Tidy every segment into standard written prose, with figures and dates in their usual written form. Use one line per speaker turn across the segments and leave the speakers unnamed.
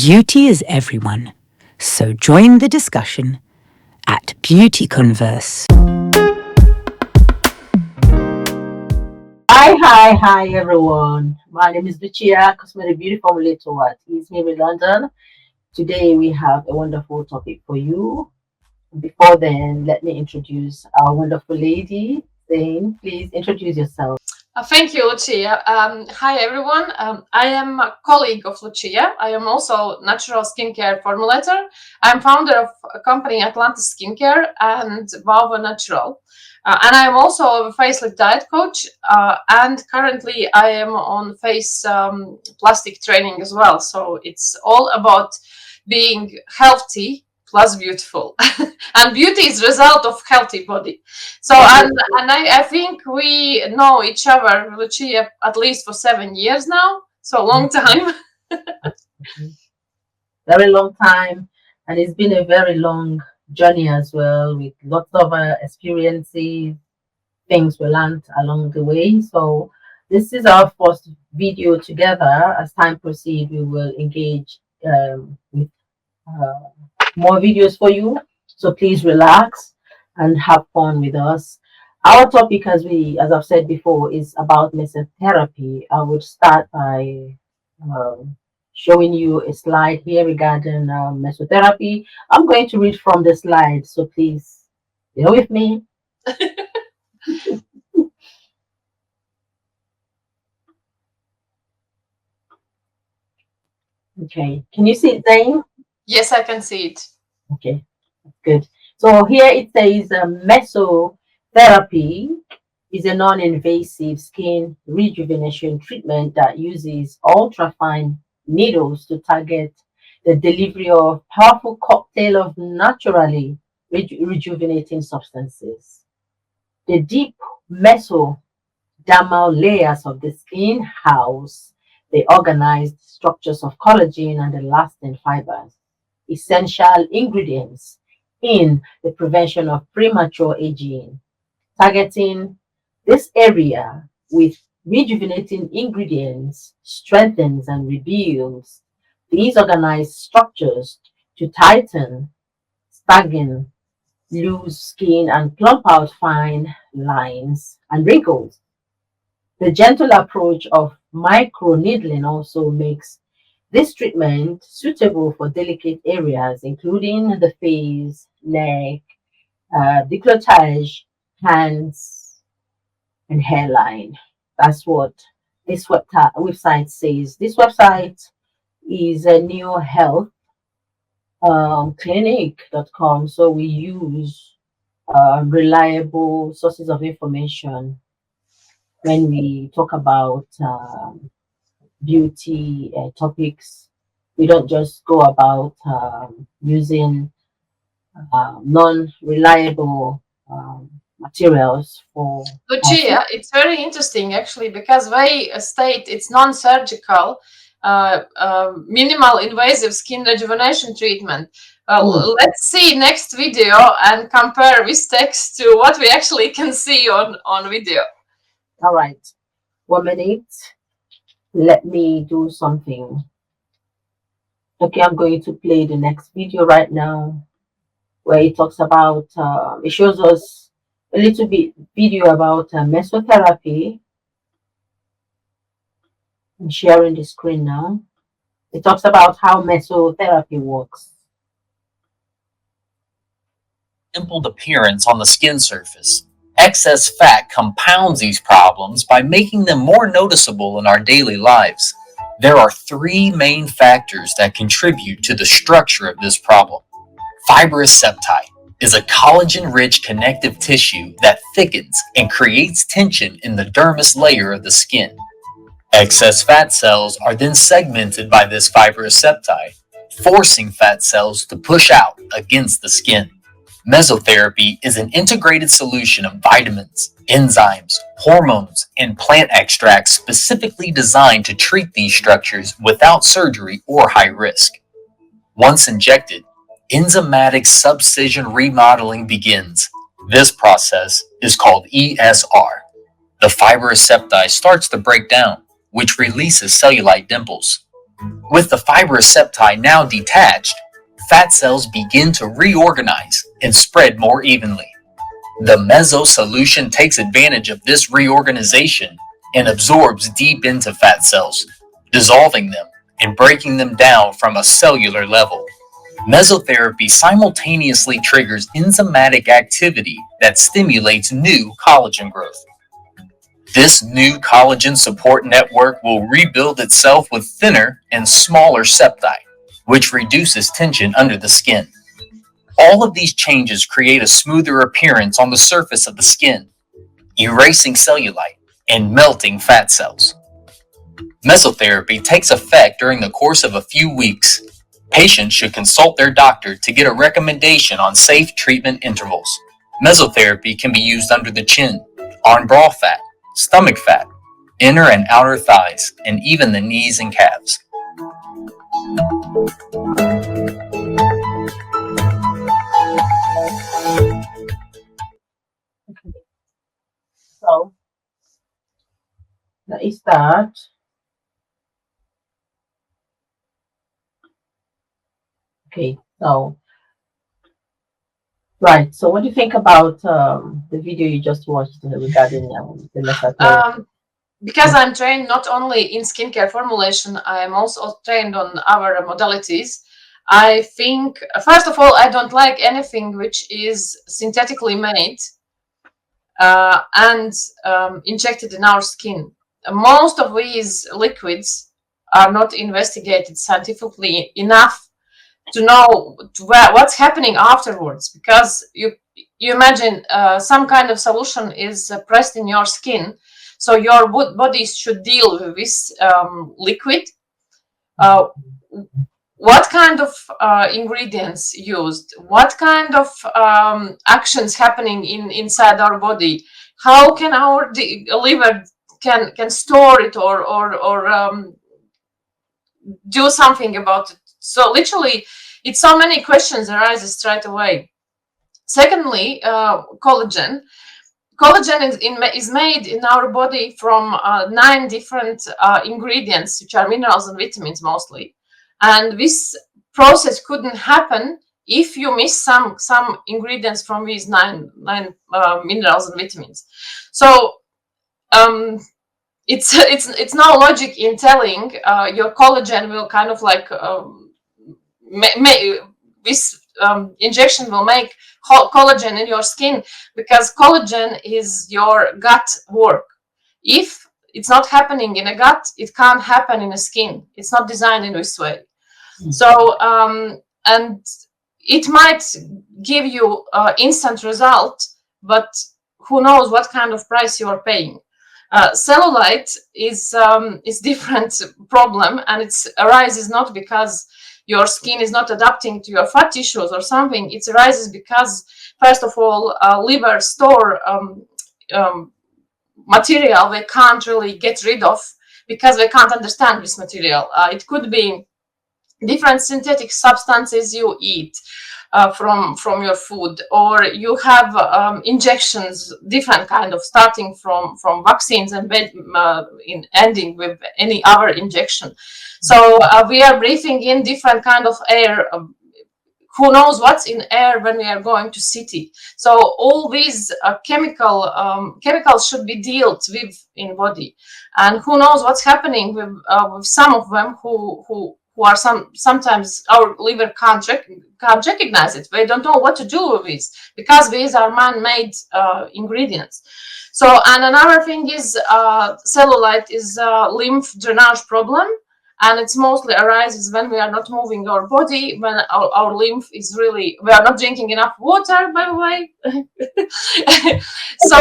Beauty is everyone, so join the discussion at Beauty Converse.
Hi, everyone. My name is Lucia, cosmetic beauty formulator at East Mary London. Today we have a wonderful topic for you. Before then, let me introduce our wonderful lady. Zane, please introduce yourself.
Thank you, Lucia. Hi, everyone. I am a colleague of Lucia. I am also natural skincare formulator. I'm founder of a company, Atlantis Skincare and Vava Natural. And I am also a facelift diet coach. And currently, I am on face plastic training as well. So it's all about being healthy plus beautiful. And beauty is result of healthy body. So and I think we know each other, Lucia, at least for 7 years now. So long time.
Very long time, and it's been a very long journey as well, with lots of experiences, things we learned along the way. So this is our first video together. As time proceeds, we will engage with uh, more videos for you. So please relax and have fun with us. Our topic, as I've said before, is about mesotherapy. I would start by showing you a slide here regarding mesotherapy. I'm going to read from the slide, so please bear with me. Okay, can you see it, Zane?
Yes, I can see it.
Okay, good. So here it says mesotherapy is a non-invasive skin rejuvenation treatment that uses ultrafine needles to target the delivery of powerful cocktail of naturally rejuvenating substances. The deep mesodermal layers of the skin house the organized structures of collagen and elastin fibers, essential ingredients in the prevention of premature aging. Targeting this area with rejuvenating ingredients strengthens and rebuilds these organized structures to tighten, stagnant, loose skin and plump out fine lines and wrinkles. The gentle approach of microneedling also makes this treatment suitable for delicate areas, including the face, neck, décolletage, hands, and hairline. That's what this website says. This website is a new health clinic.com. So we use reliable sources of information when we talk about beauty topics. We don't just go about using non-reliable materials for.
Lucia, it's very interesting actually because they state it's non-surgical, minimal invasive skin rejuvenation treatment. Let's see next video and compare this text to what we actually can see on video.
All right, 1 minute. Let me do something. Okay, I'm going to play the next video right now, where it talks about, it shows us a little bit video about mesotherapy. I'm sharing the screen now. It talks about how mesotherapy works.
Dimpled appearance on the skin surface. Excess fat compounds these problems by making them more noticeable in our daily lives. There are three main factors that contribute to the structure of this problem. Fibrous septi is a collagen-rich connective tissue that thickens and creates tension in the dermis layer of the skin. Excess fat cells are then segmented by this fibrous septi, forcing fat cells to push out against the skin. Mesotherapy is an integrated solution of vitamins, enzymes, hormones, and plant extracts specifically designed to treat these structures without surgery or high risk. Once injected, enzymatic subcision remodeling begins. This process is called ESR. The fibrous septi starts to break down, which releases cellulite dimples. With the fibrous septae now detached, fat cells begin to reorganize and spread more evenly. The meso solution takes advantage of this reorganization and absorbs deep into fat cells, dissolving them and breaking them down from a cellular level. Mesotherapy simultaneously triggers enzymatic activity that stimulates new collagen growth. This new collagen support network will rebuild itself with thinner and smaller septi, which reduces tension under the skin. All of these changes create a smoother appearance on the surface of the skin, erasing cellulite and melting fat cells. Mesotherapy takes effect during the course of a few weeks. Patients should consult their doctor to get a recommendation on safe treatment intervals. Mesotherapy can be used under the chin, on bra fat, stomach fat, inner and outer thighs, and even the knees and calves.
So let's start. Okay, so right. So what do you think about the video you just watched regarding the mesotherapy?
Because I'm trained not only in skincare formulation, I'm also trained on our modalities. I think, first of all, I don't like anything which is synthetically made and injected in our skin. Most of these liquids are not investigated scientifically enough to know what's happening afterwards, because you imagine some kind of solution is pressed in your skin, so your body should deal with this liquid. What kind of ingredients used, what kind of actions happening inside our body, how can our liver can store it or do something about it. So literally, it's so many questions arises straight away. Secondly, collagen. Collagen is made in our body from 9 different ingredients, which are minerals and vitamins mostly. And this process couldn't happen if you miss some ingredients from these nine minerals and vitamins. So it's no logic in telling your collagen will kind of like this injection will make collagen in your skin, because collagen is your gut work. If it's not happening in a gut, it can't happen in a skin. It's not designed in this way. So and it might give you instant result, but who knows what kind of price you are paying. Cellulite is different problem, and it arises not because your skin is not adapting to your fat tissues or something. It arises because, first of all, liver store material they can't really get rid of because they can't understand this material. It could be different synthetic substances you eat from your food, or you have injections, different kind of, starting from vaccines and ending with any other injection. So we are breathing in different kind of air. Who knows what's in air when we are going to city? So all these chemicals should be dealt with in body, and who knows what's happening with some of them who are sometimes our liver can't recognize it. They don't know what to do with this because these are man-made ingredients. So, and another thing is cellulite is a lymph drainage problem, and it's mostly arises when we are not moving our body, when our lymph is really, we are not drinking enough water, by the way. So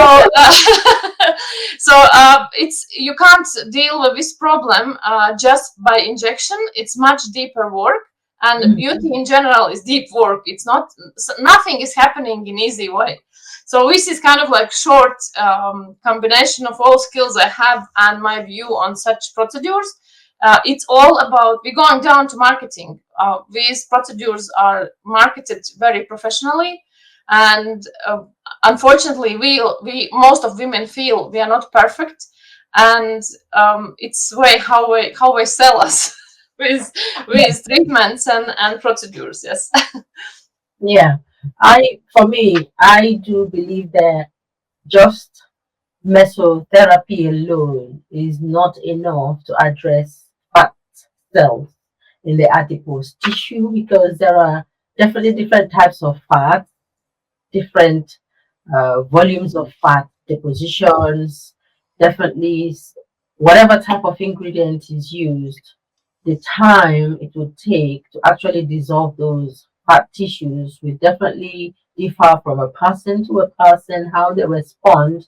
it's, you can't deal with this problem just by injection. It's much deeper work, and beauty in general is deep work. It's not, nothing is happening in easy way. So this is kind of like short combination of all skills I have and my view on such procedures. It's all about, we're going down to marketing. These procedures are marketed very professionally, and unfortunately, we most of women feel we are not perfect, and it's way how they sell us. with with treatments and procedures. Yes.
Yeah. For me, I do believe that just mesotherapy alone is not enough to address fat cells in the adipose tissue, because there are definitely different types of fat, different volumes of fat depositions, definitely whatever type of ingredient is used, the time it would take to actually dissolve those fat tissues will definitely differ from a person to a person. How they respond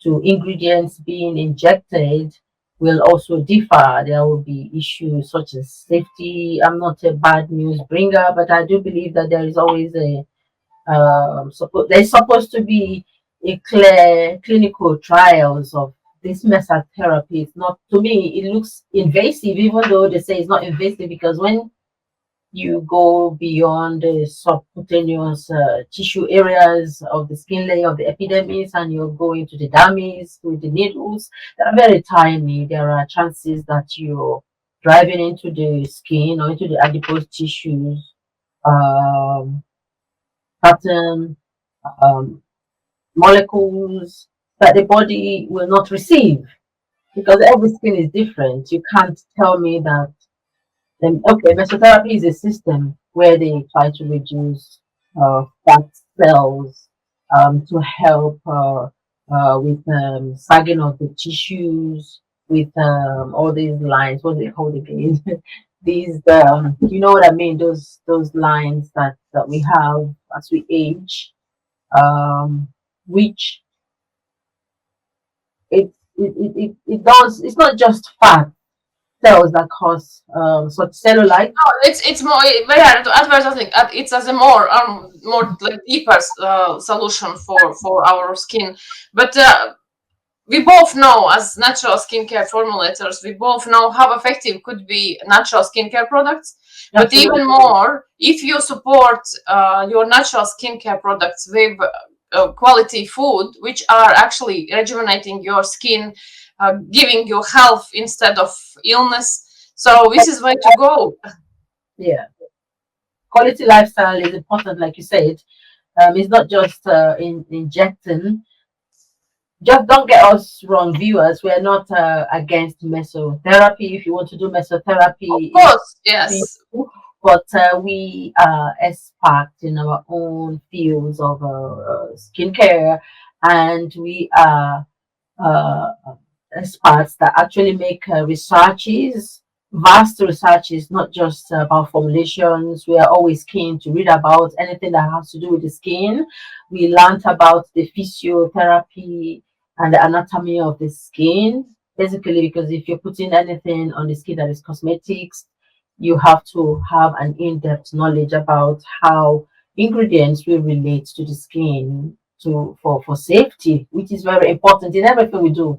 to ingredients being injected will also differ. There will be issues such as safety. I'm not a bad news bringer, but I do believe that there is always a there's supposed to be a clear clinical trials of this mesotherapy. It's not, to me, it looks invasive, even though they say it's not invasive, because when you go beyond the subcutaneous tissue areas of the skin layer of the epidermis, and you're going to the dermis with the needles that are very tiny, there are chances that you're driving into the skin or into the adipose tissues, um, certain um, molecules that the body will not receive, because every skin is different. You can't tell me that, okay, mesotherapy is a system where they try to reduce fat cells to help with sagging of the tissues, with all these lines, what do they call it again? These, you know what I mean? Those lines that we have as we age, um, which it does. It's not just fat cells that cause such cellulite.
No, it's more very hard to adverse. I think it's as a more like deeper solution for our skin, but. We both know, as natural skincare formulators, we both know how effective could be natural skincare products. But
Absolutely.
even more, if you support your natural skincare products with quality food, which are actually rejuvenating your skin, giving you health instead of illness. So this is way to go.
Yeah, quality lifestyle is important, like you said. It's not just injecting. Just don't get us wrong, viewers. We're not against mesotherapy. If you want to do
Of
mesotherapy, it's
course, yes.
beautiful, but we are experts in our own fields of skincare, and we are uh, experts that actually make researches, vast researches, not just about formulations. We are always keen to read about anything that has to do with the skin. We learned about the physiotherapy and the anatomy of the skin, basically, because if you're putting anything on the skin that is cosmetics, you have to have an in-depth knowledge about how ingredients will relate to the skin for safety, which is very important in everything we do.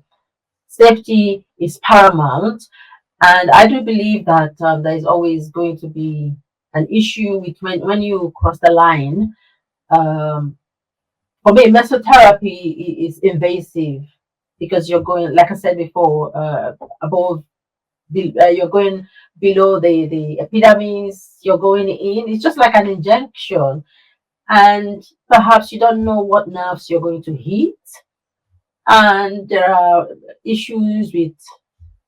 Safety is paramount, and I do believe that there is always going to be an issue with when you cross the line. Um, for me, mesotherapy is invasive, because you're going, like I said before, above. You're going below the epidermis. You're going in. It's just like an injection, and perhaps you don't know what nerves you're going to hit, and there are issues with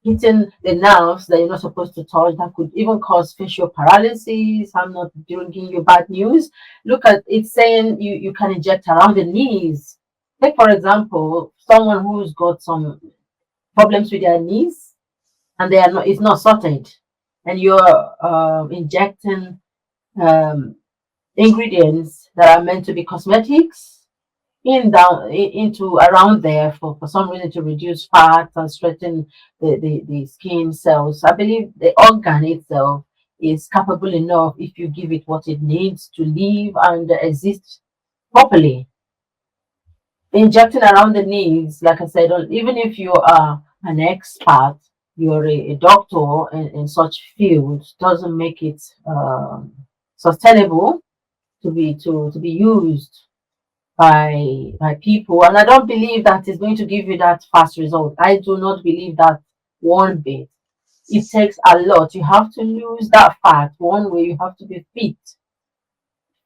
hitting the nerves that you're not supposed to touch that could even cause facial paralysis. I'm not bringing you bad news. Look at it, saying you can inject around the knees. Take, for example, someone who's got some problems with their knees, and they are not, it's not sorted, and you're injecting um, ingredients that are meant to be cosmetics into around there for some reason to reduce fat and strengthen the skin cells. I believe the organ itself is capable enough if you give it what it needs to live and exist properly. Injecting around the knees, like I said, even if you are an expert, you're a doctor in such fields, doesn't make it sustainable to be used by people, and I don't believe that is going to give you that fast result. I do not believe that one bit. it takes a lot. You have to lose that fat. One way, you have to be fit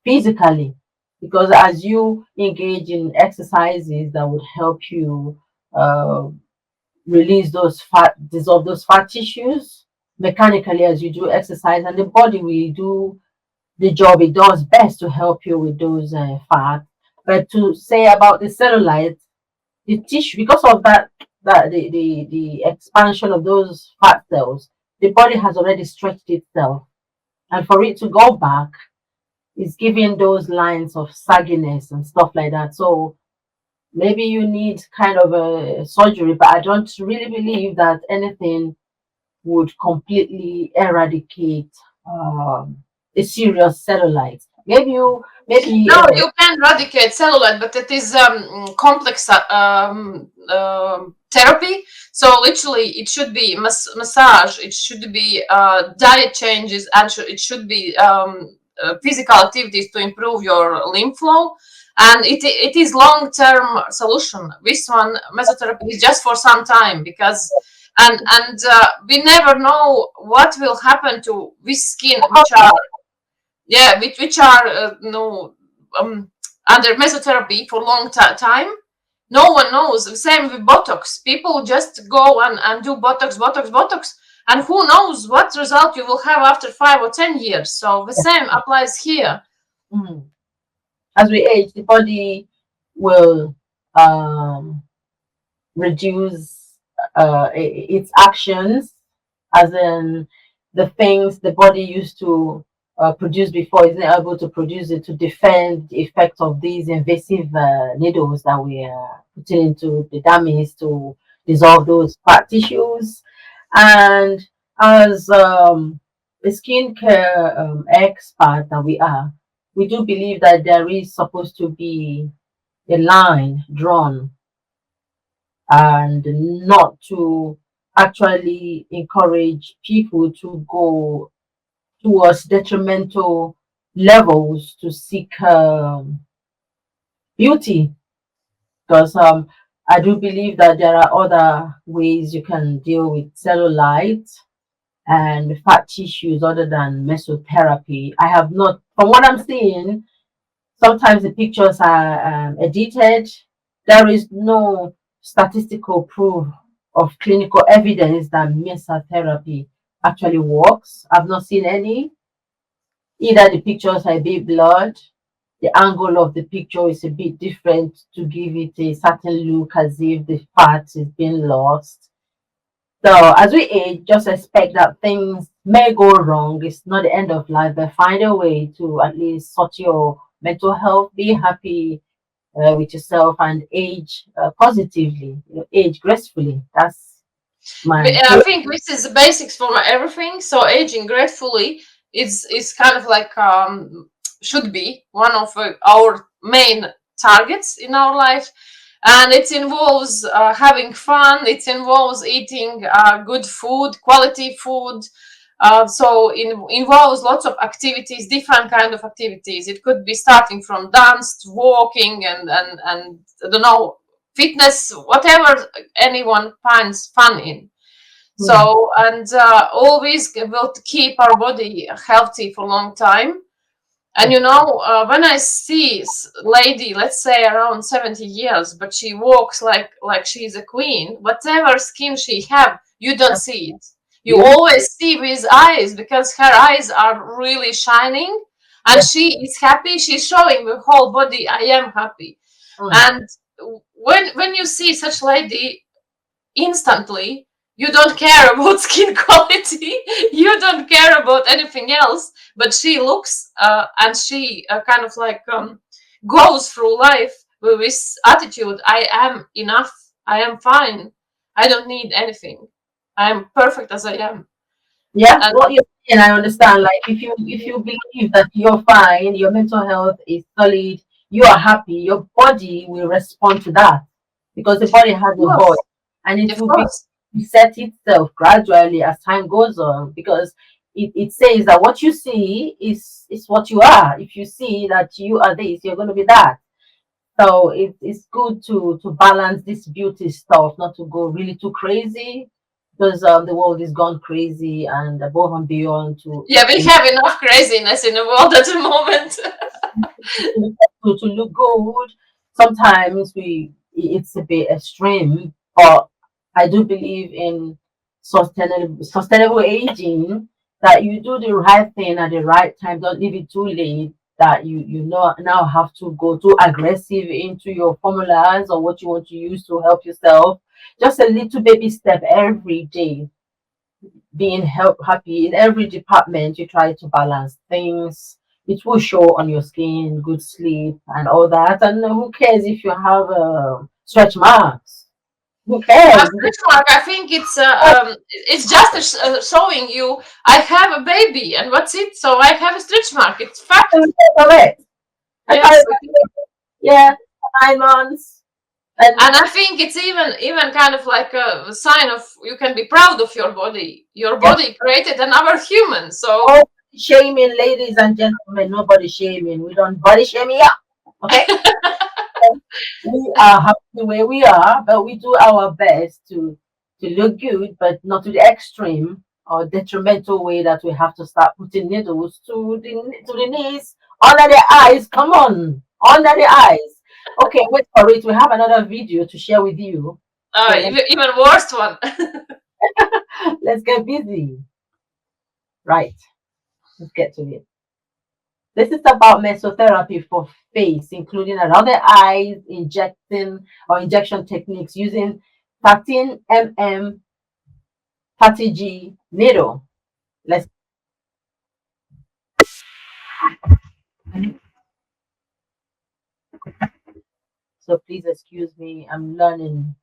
physically, because as you engage in exercises that would help you uh, release those fat, dissolve those fat tissues mechanically as you do exercise, and the body will do the job it does best to help you with those fat. But to say about the cellulite, the tissue, because of the expansion of those fat cells, the body has already stretched itself, and for it to go back is giving those lines of sagginess and stuff like that. So maybe you need kind of a surgery, but I don't really believe that anything would completely eradicate a serious cellulite. Maybe
No, you can eradicate cellulite, but it is complex therapy. So literally, it should be massage, it should be diet changes, and it should be physical activities to improve your lymph flow. And it is long-term solution. This one, mesotherapy, is just for some time, because and we never know what will happen to this skin, which are which are under mesotherapy for long time. No one knows. The same with Botox. People just go and do Botox, and who knows what result you will have after 5 or 10 years. So the same applies here.
Mhm. As we age, the body will reduce its actions, as in the things the body used to produce before isn't able to produce it to defend the effect of these invasive needles that we are putting into the dummies to dissolve those fat tissues. And as a skincare expert that we are, we do believe that there is supposed to be a line drawn, and not to actually encourage people to go towards detrimental levels to seek beauty. Because I do believe that there are other ways you can deal with cellulite and fat tissues other than mesotherapy. I have not, from what I'm seeing, sometimes the pictures are edited. There is no statistical proof of clinical evidence that mesotherapy actually works. I've not seen any. Either the pictures are a bit blurred, the angle of the picture is a bit different to give it a certain look as if the fat is being lost. So as we age, just expect that things may go wrong. It's not the end of life, but find a way to at least sort your mental health, be happy with yourself, and age positively, age gracefully. That's my
I think this is the basics for everything. So aging gratefully is kind of like should be one of our main targets in our life, and it involves having fun. It involves eating good food, quality food. So it involves lots of activities, different kind of activities. It could be starting from dance to walking and I don't know, fitness, whatever anyone finds fun in. So, and always will keep our body healthy for a long time. And when I see lady, let's say around 70 years, but she walks like she's a queen, whatever skin she have, you don't see it. You always see with eyes, because her eyes are really shining, and she is happy. She's showing the whole body, I am happy. And when you see such lady, instantly you don't care about skin quality, you don't care about anything else, but she looks and she kind of like goes through life with this attitude: I am enough, I am fine, I don't need anything, I am perfect as I am.
Yeah,
And
what you're saying, I understand. Like if you believe that you're fine, your mental health is solid, you are happy, your body will respond to that, because the body has a voice, and it
of
will be
course,
reset itself gradually as time goes on, because it says that what you see is what you are. If you see that you are this, you're going to be that. So it's good to balance this beauty stuff, not to go really too crazy, because the world is gone crazy and above and beyond
Yeah, we have enough craziness in the world at the moment.
to look good. Sometimes it's a bit extreme, but I do believe in sustainable aging. That you do the right thing at the right time. Don't leave it too late. That you know now have to go too aggressive into your formulas or what you want to use to help yourself. Just a little baby step every day, being happy in every department. You try to balance things. It will show on your skin, good sleep and all that. And who cares if you have stretch marks? Who
A
cares?
stretch mark, I think it's just showing you I have a baby and what's it. So I have a stretch mark. It's fact.
Correct.
Yes.
Yeah, 9 months.
And I think it's even kind of like a sign of you can be proud of your body. Your body created another human. So
Shaming, ladies and gentlemen, nobody shaming. We don't body shame here. Okay? We are happy where we are, but we do our best to look good, but not to the extreme or detrimental way that we have to start putting needles to the knees, under the eyes. Come on, under the eyes. Okay, wait for it. We have another video to share with you. So
even worse one.
let's get busy. Right, let's get to it. This is about mesotherapy for face, including around the eyes, injection techniques using 13 mm 30G needle. Let's so please excuse me. I'm learning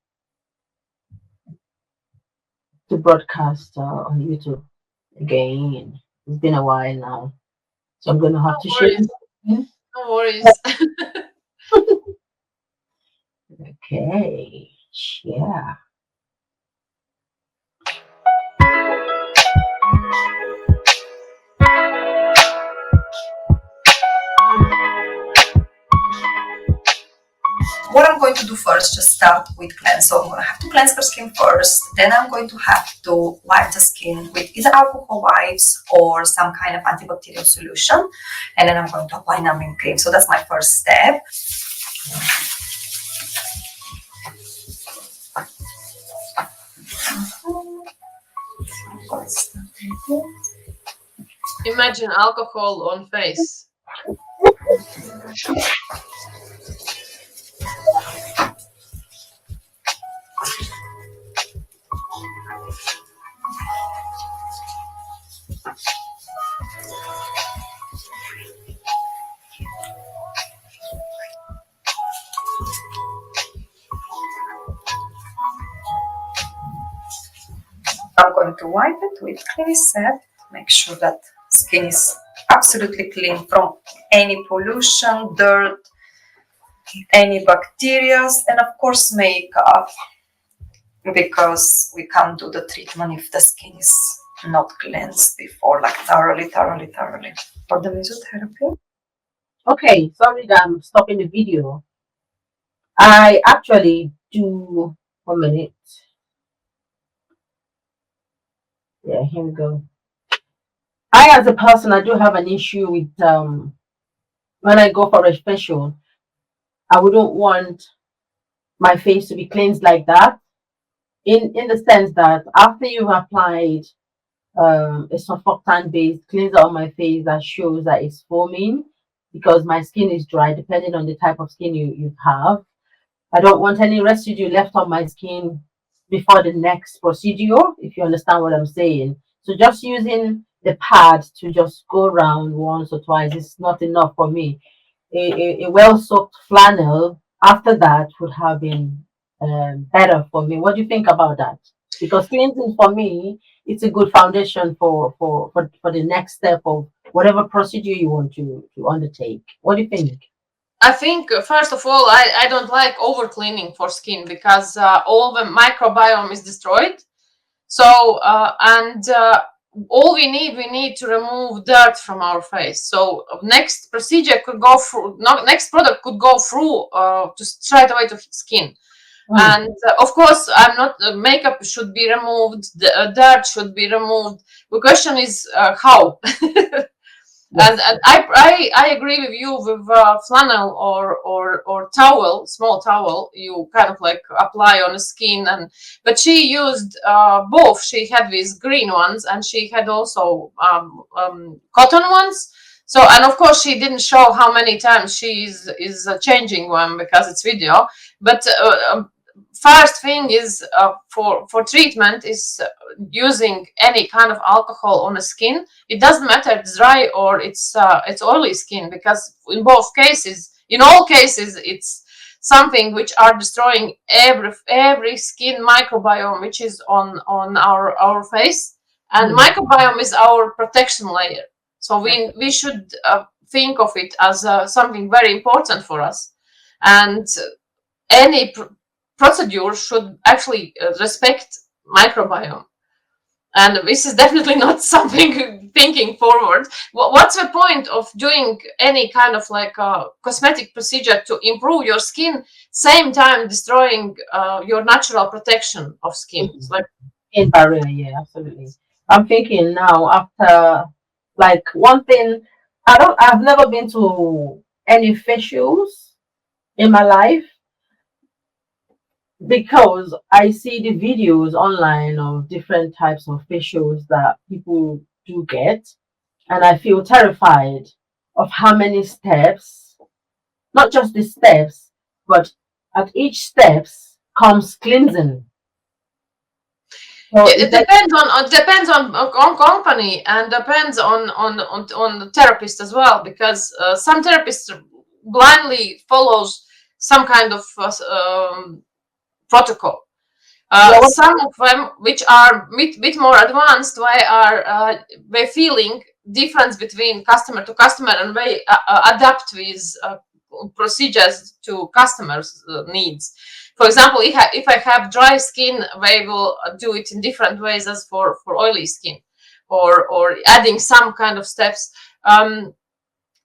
to broadcast on YouTube again. It's been a while now, so I'm going to have to share.
No worries.
Okay, yeah.
What I'm going to do first, just start with cleanse. So I'm going to have to cleanse the skin first. Then I'm going to have to wipe the skin with either alcohol wipes or some kind of antibacterial solution. And then I'm going to apply numbing cream. So that's my first step.
Imagine alcohol on face.
I'm going to wipe it with Clean-Set. Make sure that skin is absolutely clean from any pollution, dirt, any bacteria, and of course makeup, because we can't do the treatment if the skin is not cleansed before, like thoroughly for the mesotherapy.
Okay, sorry that I'm stopping the video. I actually do 1 minute. Yeah, here we go. I, as a person, I do have an issue with when I go for a facial, I wouldn't want my face to be cleansed like that. In the sense that after you've applied a surfactant based cleanser on my face that shows that it's foaming because my skin is dry, depending on the type of skin you have. I don't want any residue left on my skin before the next procedure, if you understand what I'm saying. So just using the pad to just go around once or twice is not enough for me. A well-soaked flannel after that would have been better for me. What do you think about that? Because cleansing for me, it's a good foundation for the next step of whatever procedure you want to undertake. What do you think?
I think first of all, I don't like over cleaning for skin because all the microbiome is destroyed. So all we need to remove dirt from our face. So next procedure could go through, next product could go through to straight away to skin. And of course, I'm not. Makeup should be removed. The dirt should be removed. The question is how.
Yes.
And I agree with you with flannel or towel, small towel. You kind of like apply on the skin, but she used both. She had these green ones, and she had also cotton ones. So, and of course, she didn't show how many times she is changing one because it's video. But first thing is for treatment is using any kind of alcohol on the skin. It doesn't matter it's dry or it's oily skin, because in all cases it's something which are destroying every skin microbiome which is on our face, and microbiome is our protection layer. So we should think of it as something very important for us, and any procedure should actually respect microbiome. And this is definitely not something thinking forward. What's the point of doing any kind of like cosmetic procedure to improve your skin, same time destroying your natural protection of skin? It's like
In barrier, yeah, absolutely. I'm thinking now after, like, one thing, I've never been to any facials in my life, because I see the videos online of different types of facials that people do get, and I feel terrified of how many steps, not just the steps, but at each steps comes cleansing. So
it depends on company, and depends on the therapist as well, because some therapists blindly follows some kind of protocol.
yeah,
Some of them, which are bit more advanced, they feeling difference between customer to customer, and they adapt these procedures to customers' needs. For example, if I have dry skin, they will do it in different ways as for oily skin, or adding some kind of steps.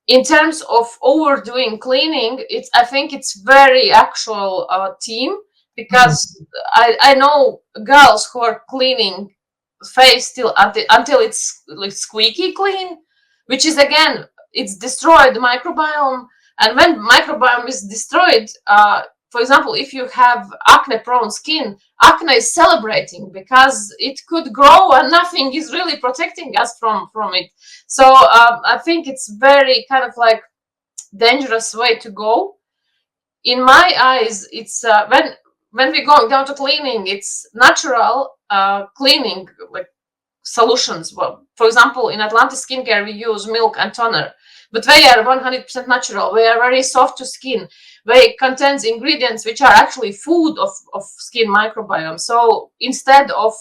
In terms of overdoing cleaning, I think it's very actual team, because I know girls who are cleaning face still until it's like squeaky clean, which is again, it's destroyed the microbiome. And when microbiome is destroyed, for example, if you have acne prone skin, acne is celebrating because it could grow and nothing is really protecting us from it. So I think it's very kind of like dangerous way to go. In my eyes, it's when we're going down to cleaning, it's natural cleaning, like solutions. Well, for example, in Atlantis skincare, we use milk and toner, but they are 100% natural. They are very soft to skin. They contains ingredients which are actually food of skin microbiome. So instead of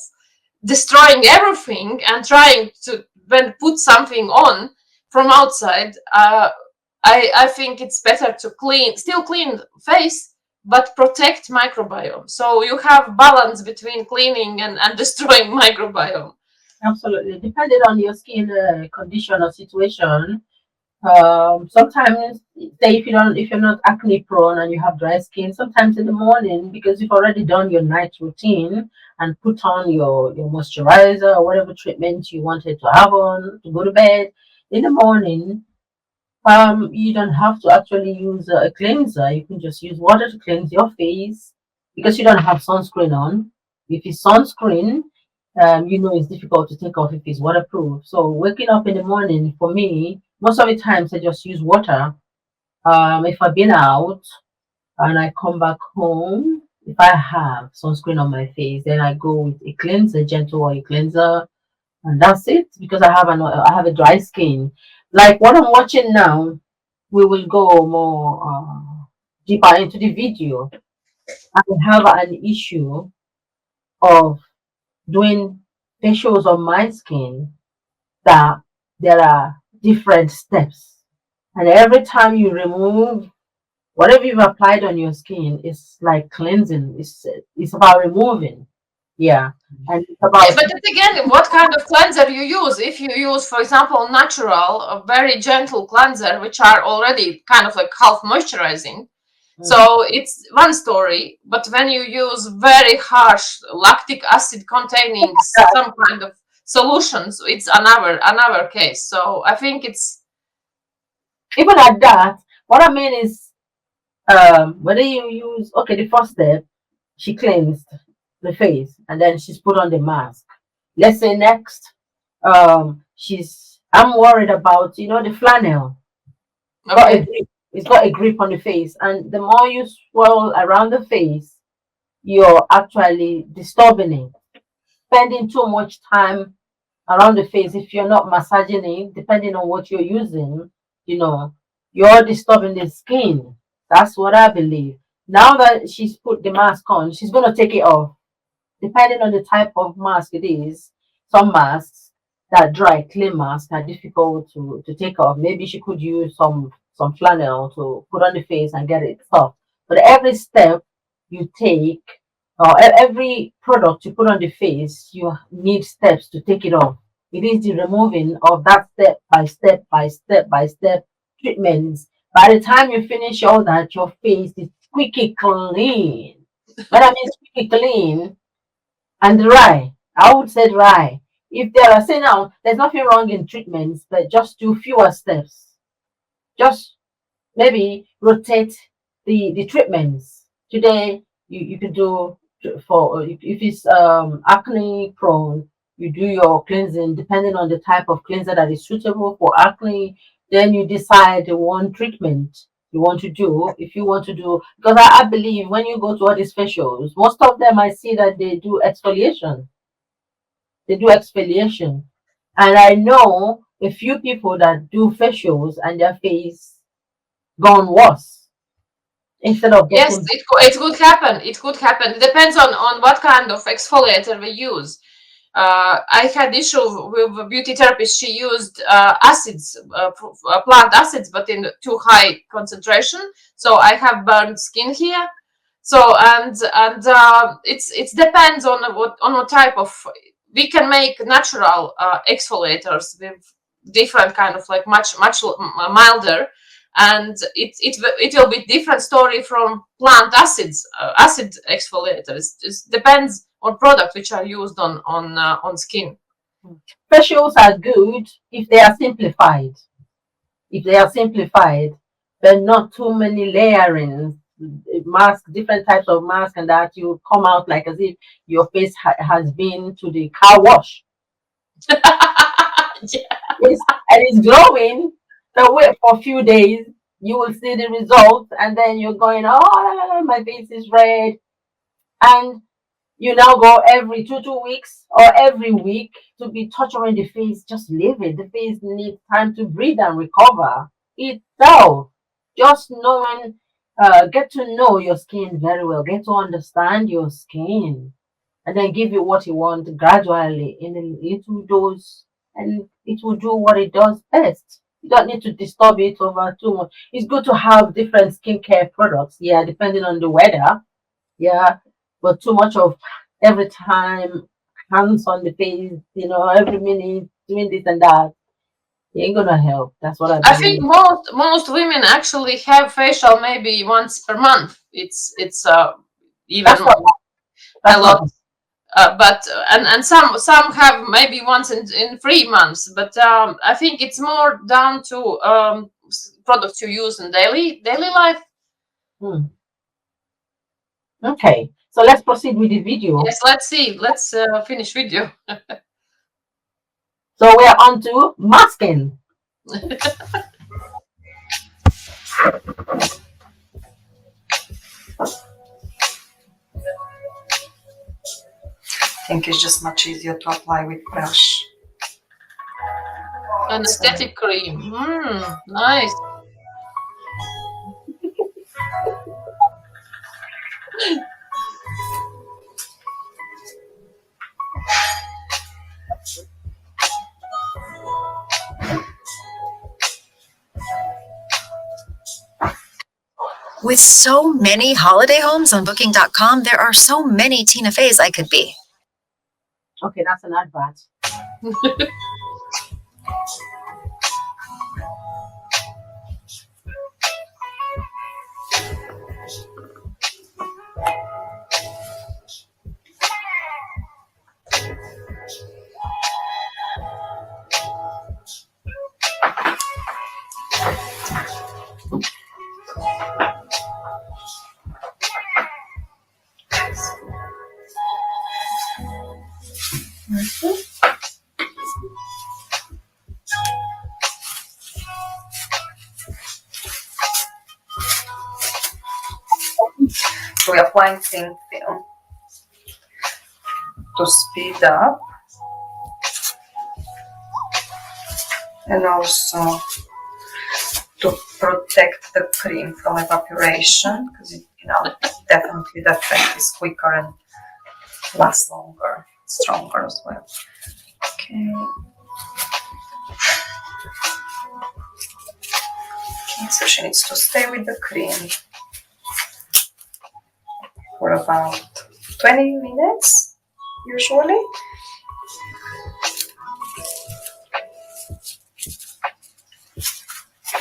destroying everything and trying to then put something on from outside, I think it's better to still clean face, but protect microbiome. So you have balance between cleaning and destroying microbiome.
absolutely. Depending on your skin condition or situation, sometimes, say if you're not acne prone and you have dry skin, sometimes in the morning, because you've already done your night routine and put on your moisturizer or whatever treatment you wanted to have on to go to bed, in the morning, you don't have to actually use a cleanser. You can just use water to cleanse your face, because you don't have sunscreen on. If it's sunscreen, it's difficult to take off if it's waterproof. So waking up in the morning, for me, most of the times I just use water. If I've been out and I come back home, if I have sunscreen on my face, then I go with a cleanser, gentle oil cleanser, and that's it, because I have a dry skin. Like what I'm watching now, we will go more deeper into the video. I have an issue of doing facials on my skin, that there are different steps, and every time you remove whatever you've applied on your skin, it's like cleansing. It's about removing, yeah, and it's about
But then again, what kind of cleanser you use? If you use, for example, natural, a very gentle cleanser, which are already kind of like half moisturizing, So it's one story, but when you use very harsh lactic acid containing some kind of solutions, it's another case. So I think it's
even at that. What I mean is, whether you use, okay, the first step, she cleansed the face and then she's put on the mask. Let's say next, I'm worried about, the flannel. Got a
okay.
grip. It's got a grip on the face, and the more you swirl around the face, you're actually disturbing it. Spending too much time around the face, if you're not massaging it, depending on what you're using, you know, you're disturbing the skin. That's what I believe. Now that she's put the mask on, she's gonna take it off. Depending on the type of mask it is, some masks that dry clay masks are difficult to take off. Maybe she could use some flannel to put on the face and get it soft. But every step you take, or every product you put on the face, you need steps to take it off. It is the removing of that step by step by step by step treatments. By the time you finish all that, your face is squeaky clean. When I mean squeaky clean, and dry. I would say dry. If there are, say now, there's nothing wrong in treatments, but just do fewer steps. Just maybe rotate the treatments. Today, you could do for, if it's acne prone, you do your cleansing depending on the type of cleanser that is suitable for acne. Then you decide the one treatment you want to do. If you want to do, because I believe when you go to all these facials, most of them I see that they do exfoliation. They do exfoliation, and I know a few people that do facials and their face gone worse instead of
Yes,
getting.
it could happen. It could happen. It depends on what kind of exfoliator we use. I had issue with a beauty therapist. She used acids, plant acids, but in too high concentration. So I have burned skin here. So it's depends on what type of. We can make natural exfoliators with different kind of like much milder, and it will be different story from plant acids, acid exfoliators. It depends on product which are used on skin.
Facials are good if they are simplified. If they are simplified, but not too many layering, mask, different types of mask, and that you come out like as if your face has been to the car wash.
Yeah.
And it's glowing. So wait for a few days, you will see the results, and then you're going, oh, la, la, la, my face is red. And you now go every 2 weeks or every week to be torturing the face. Just leave it. The face needs time to breathe and recover itself. Just knowing, get to know your skin very well. Get to understand your skin, and then give it what you want gradually in a little dose, and it will do what it does best. You don't need to disturb it over too much. It's good to have different skincare products, yeah, depending on the weather, yeah, but too much of every time hands on the face, every minute doing this and that, it ain't gonna help. That's what I
I think
believe.
most women actually have facial maybe once per month. It's even
That's not
a
that's
lot.
not
But and some have maybe once in 3 months. But I think it's more down to products you use in daily life.
hmm. Okay. So let's proceed with the video.
Yes, let's see. Let's finish video.
So we're on to masking.
I think it's just much easier to apply with brush.
Anesthetic cream. Nice.
With so many holiday homes on Booking.com, there are so many Tina Feys I could be.
Okay, that's an advert.
So we are applying thin film to speed up and also to protect the cream from evaporation, because definitely the effect is quicker and lasts longer, stronger as well. Okay. Okay, so she needs to stay with the cream for about 20 minutes, usually.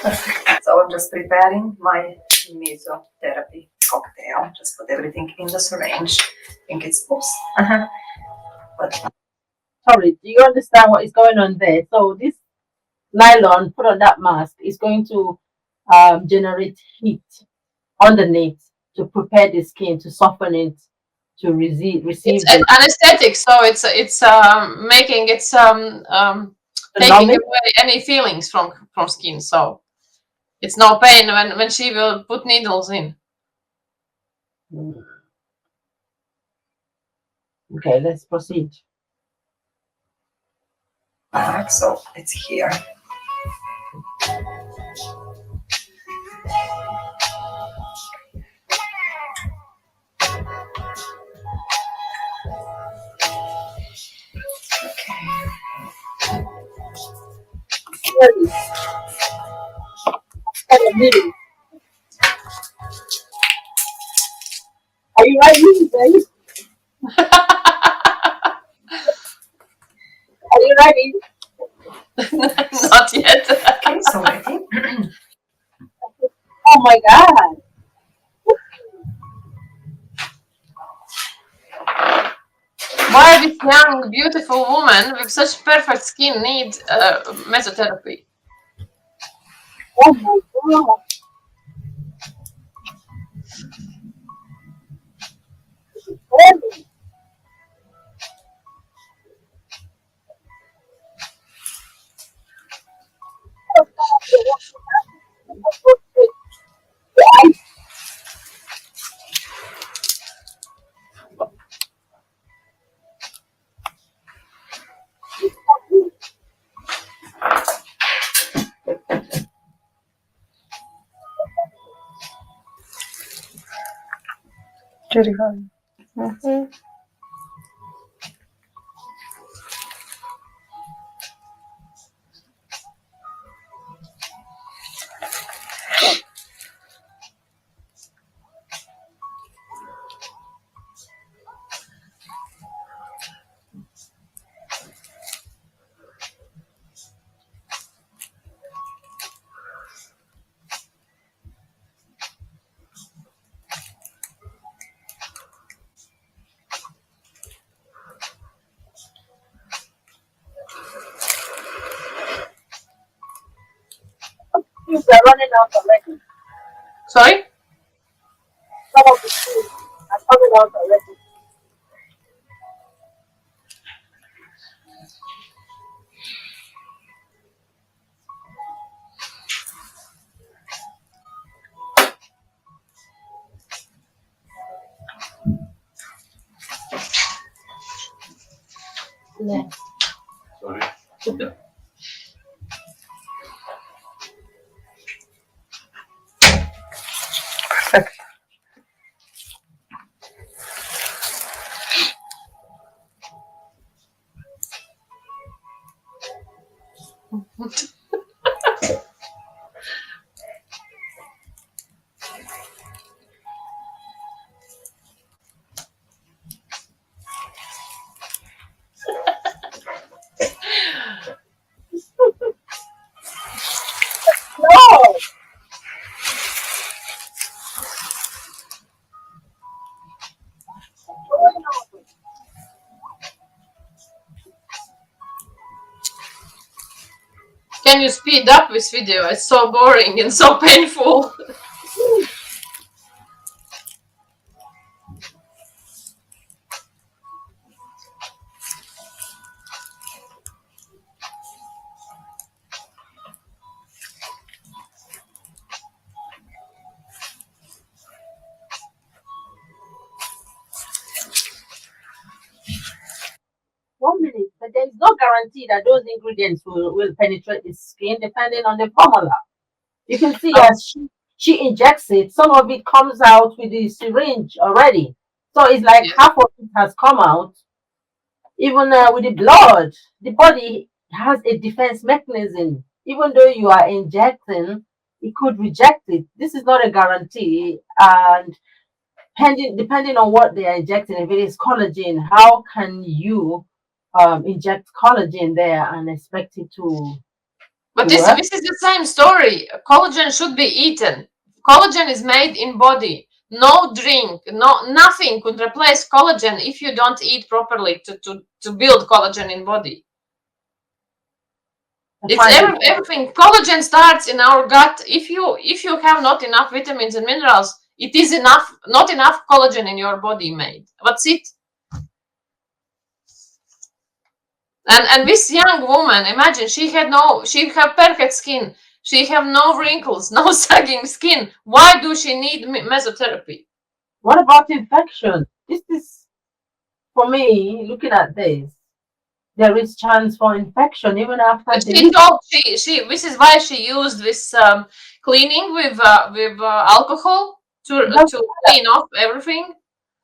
Perfect. So I'm just preparing my mesotherapy cocktail. Just put everything in the syringe. I think it's, oops. But
Sorry, do you understand what is going on there? So this nylon put on that mask is going to generate heat underneath to prepare the skin, to soften it, to receive
It's
the
anesthetic, so it's making it's taking
numbing.
away any feelings from skin. So it's no pain when she will put needles in.
Okay, let's proceed.
back, so it's here.
Are you ready? Are you ready?
Not yet.
Okay, so ready.
Oh my God.
Why this young, beautiful woman with such perfect skin need mesotherapy?
Oh my God. They're running out already.
Sorry?
Some of the tubes are coming out already. Yeah.
Perfect.
No.
Can you speed up this video? It's so boring and so painful.
One minute, but there is no guarantee that those ingredients will penetrate the skin depending on the formula. You can see as she injects it, some of it comes out with the syringe already. So it's like
Yes.
half of it has come out. Even with the blood, the body has a defense mechanism. Even though you are injecting, it could reject it. This is not a guarantee. And depending on what they are injecting, if it is collagen, how can you inject collagen there and expect it
But
to work?
this is the same story. Collagen should be eaten. Collagen is made in body. No drink, nothing could replace collagen if you don't eat properly to build collagen in body. It's everything. Collagen starts in our gut. If you have not enough vitamins and minerals, it is not enough collagen in your body made. That's it. And this young woman, imagine she have perfect skin. She have no wrinkles, no sagging skin. Why do she need mesotherapy?
What about infection? This is, for me, looking at this, there is chance for infection even after
She
delivery.
told she this is why she used this cleaning with alcohol to clean off everything.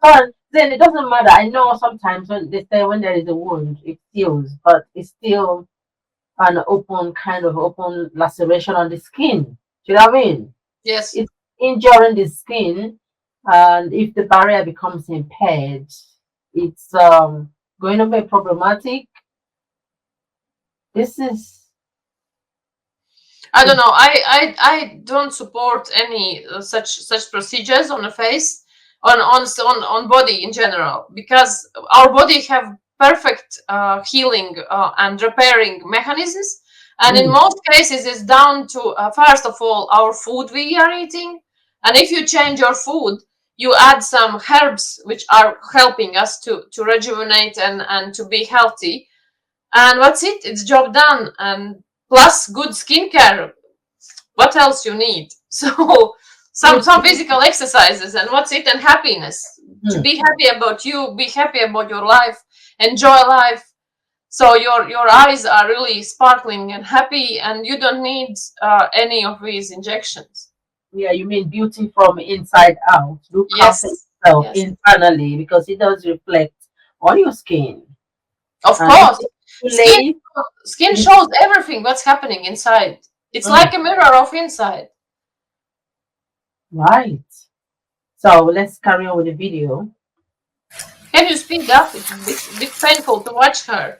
But then it doesn't matter. I know sometimes when they say when there is a wound, it heals, but it's still an open laceration on the skin. Do you know what I mean?
Yes.
It's injuring the skin, and if the barrier becomes impaired, it's going to be problematic. This is
I don't know. I don't support any such procedures on the face, on body in general, because our body have perfect healing and repairing mechanisms, and in most cases it's down to first of all our food we are eating, and if you change your food, you add some herbs which are helping us to rejuvenate and to be healthy, and that's it. It's job done. And plus good skincare. What else you need? So some physical exercises and what's it, and happiness. To be happy about you, be happy about your life, enjoy life. So your eyes are really sparkling and happy, and you don't need any of these injections.
yeah, you mean beauty from inside out. Look after
Yes,
yourself
yes,
internally because it does reflect on your skin.
of
And
course.
if it's too
Skin
late,
skin shows everything what's happening inside. It's like a mirror of inside.
right. So let's carry on with the video.
Can you speed up? It's a bit painful to watch her.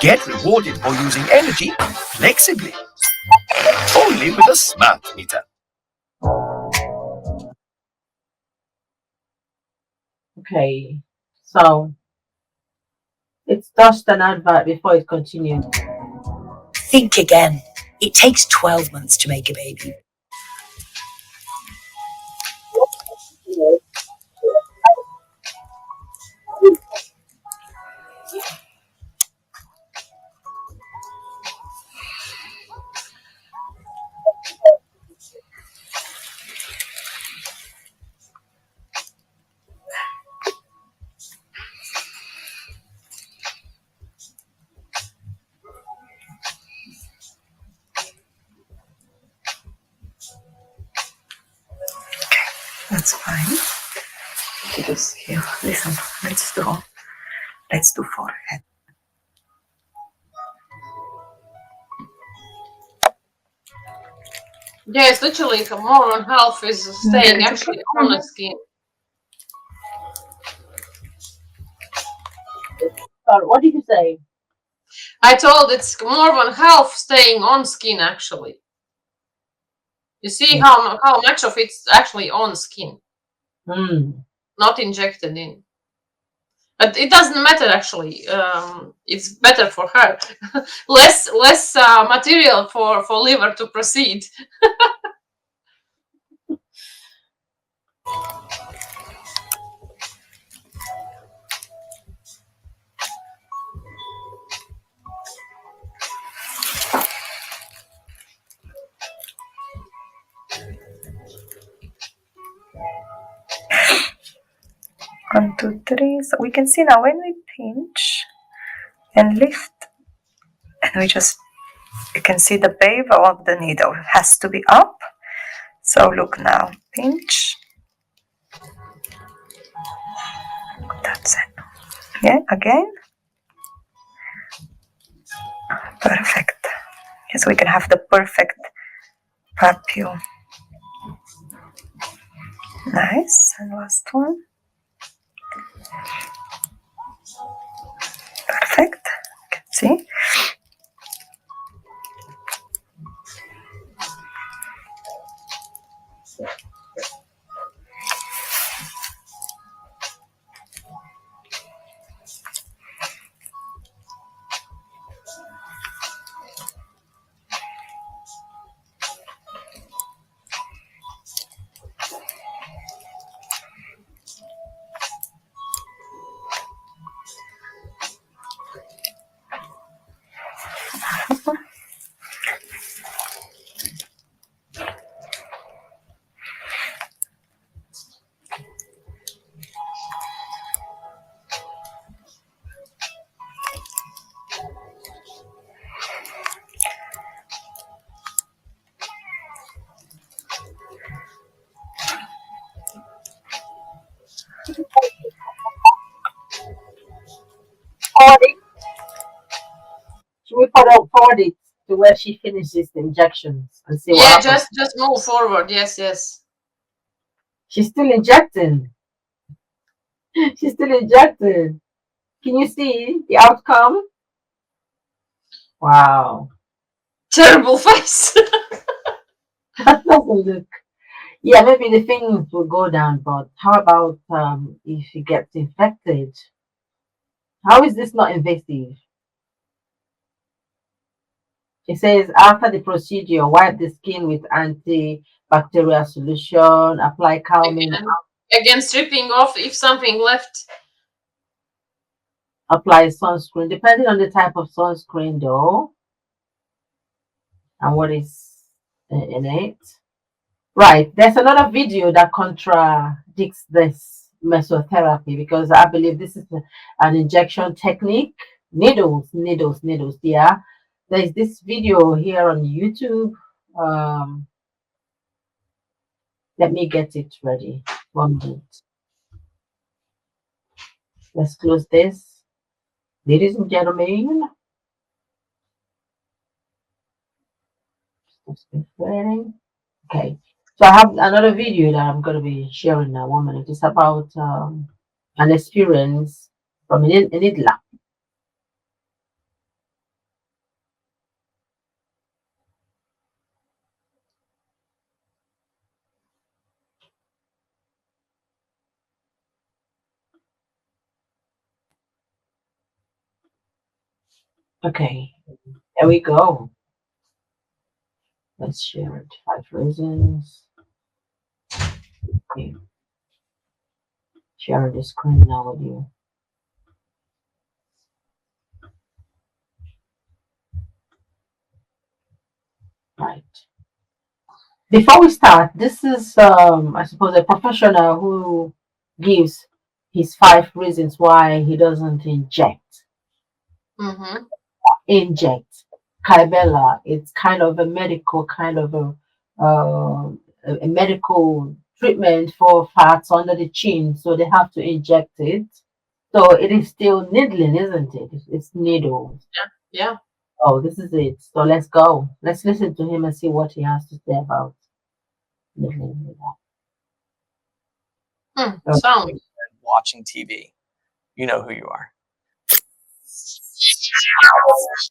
Get rewarded for using energy flexibly. Only with a smart meter.
Okay, so it's just an advert before it continues.
Think again. It takes 12 months to make a baby.
That's fine. Just here. Listen, let's do forehead.
Yes, literally more than half is staying actually on the skin.
Sorry, what did you say?
I told it's more than half staying on skin actually. You see how much of it's actually on skin, not injected in. But it doesn't matter actually. It's better for her. less material for liver to proceed.
One, two, three. So we can see now when we pinch and lift, and you can see the bevel of the needle has to be up. So look now, pinch. That's it. Yeah, again. Perfect. Yes, we can have the perfect papule. Nice. And last one. Perfect. You can see.
Should we forward it to where she finishes the injections and see what happens?
Just move forward. Yes.
She's still injecting. She's still injecting. Can you see the outcome? Wow.
Terrible face.
That doesn't look. Yeah, maybe the things will go down, but how about if she gets infected? How is this not invasive? It says after the procedure, wipe the skin with antibacterial solution, apply calming,
Again, stripping off if something left.
apply sunscreen, depending on the type of sunscreen though, and what is in it. Right, there's another video that contradicts this mesotherapy because I believe this is an injection technique. Needles. Yeah, there's this video here on YouTube. Let me get it ready. 1 minute. Let's close this. Ladies and gentlemen, okay. So I have another video that I'm going to be sharing now. 1 minute. It's about an experience from an Idla. Okay, here we go. Let's share it. 5 reasons. Okay, share the screen now with you. Right. Before we start, this is, I suppose, a professional who gives his 5 reasons why he doesn't inject.
Mm-hmm.
Inject. Kybella, it's kind of a medical kind of a medical treatment for fats under the chin, so they have to inject it. So it is still needling, isn't it? It's needles.
Yeah.
Oh, this is it. So let's go. Let's listen to him and see what he has to say about needling with that.
Sound.
Watching TV. You know who you are.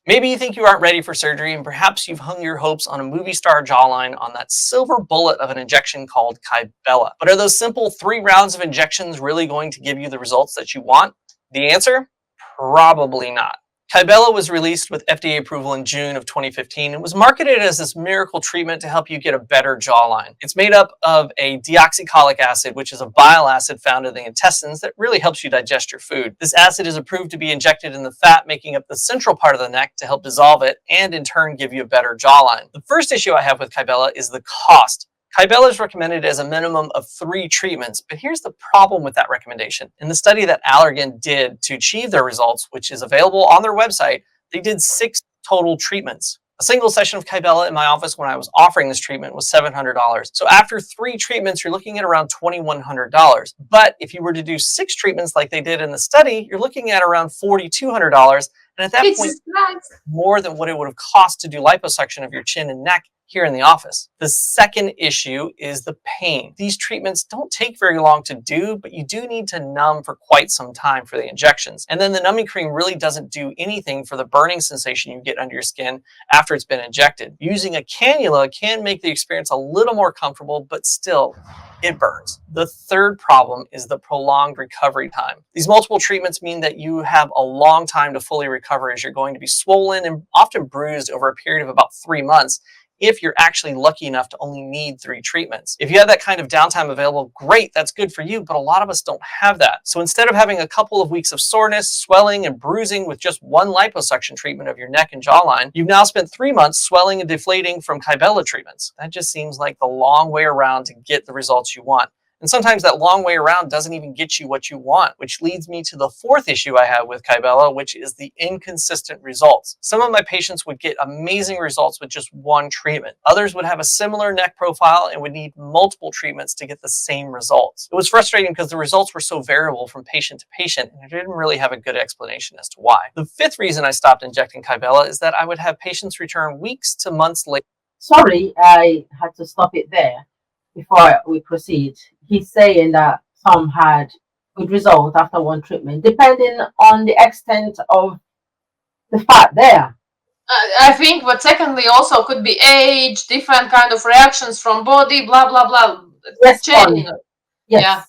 Maybe you think you aren't ready for surgery, and perhaps you've hung your hopes on a movie star jawline on that silver bullet of an injection called Kybella. But are those simple 3 rounds of injections really going to give you the results that you want? The answer? Probably not. Kybella was released with FDA approval in June of 2015 and was marketed as this miracle treatment to help you get a better jawline. It's made up of a deoxycholic acid, which is a bile acid found in the intestines that really helps you digest your food. This acid is approved to be injected in the fat making up the central part of the neck to help dissolve it and in turn give you a better jawline. The first issue I have with Kybella is the cost. Kybella is recommended as a minimum of 3 treatments, but here's the problem with that recommendation. In the study that Allergan did to achieve their results, which is available on their website, they did 6 total treatments. A single session of Kybella in my office when I was offering this treatment was $700. So after 3 treatments, you're looking at around $2,100. But if you were to do 6 treatments like they did in the study, you're looking at around $4,200. And at that point, more than what it would have cost to do liposuction of your chin and neck here in the office. The second issue is the pain. These treatments don't take very long to do, but you do need to numb for quite some time for the injections. And then the numbing cream really doesn't do anything for the burning sensation you get under your skin after it's been injected. Using a cannula can make the experience a little more comfortable, but still, it burns. The third problem is the prolonged recovery time. These multiple treatments mean that you have a long time to fully recover, as you're going to be swollen and often bruised over a period of about 3 months if you're actually lucky enough to only need 3 treatments. If you have that kind of downtime available, great, that's good for you, but a lot of us don't have that. So instead of having a couple of weeks of soreness, swelling, and bruising with just 1 liposuction treatment of your neck and jawline, you've now spent 3 months swelling and deflating from Kybella treatments. That just seems like the long way around to get the results you want. And sometimes that long way around doesn't even get you what you want, which leads me to the fourth issue I have with Kybella, which is the inconsistent results. Some of my patients would get amazing results with just 1 treatment. Others would have a similar neck profile and would need multiple treatments to get the same results. It was frustrating because the results were so variable from patient to patient, and I didn't really have a good explanation as to why. The 5th reason I stopped injecting Kybella is that I would have patients return weeks to months later.
Sorry, I had to stop it there before we proceed. He's saying that some had good results after 1 treatment, depending on the extent of the fat there.
I think, but secondly, also could be age, different kind of reactions from body, blah blah blah.
Yes,
Chain.
yes.
Yeah.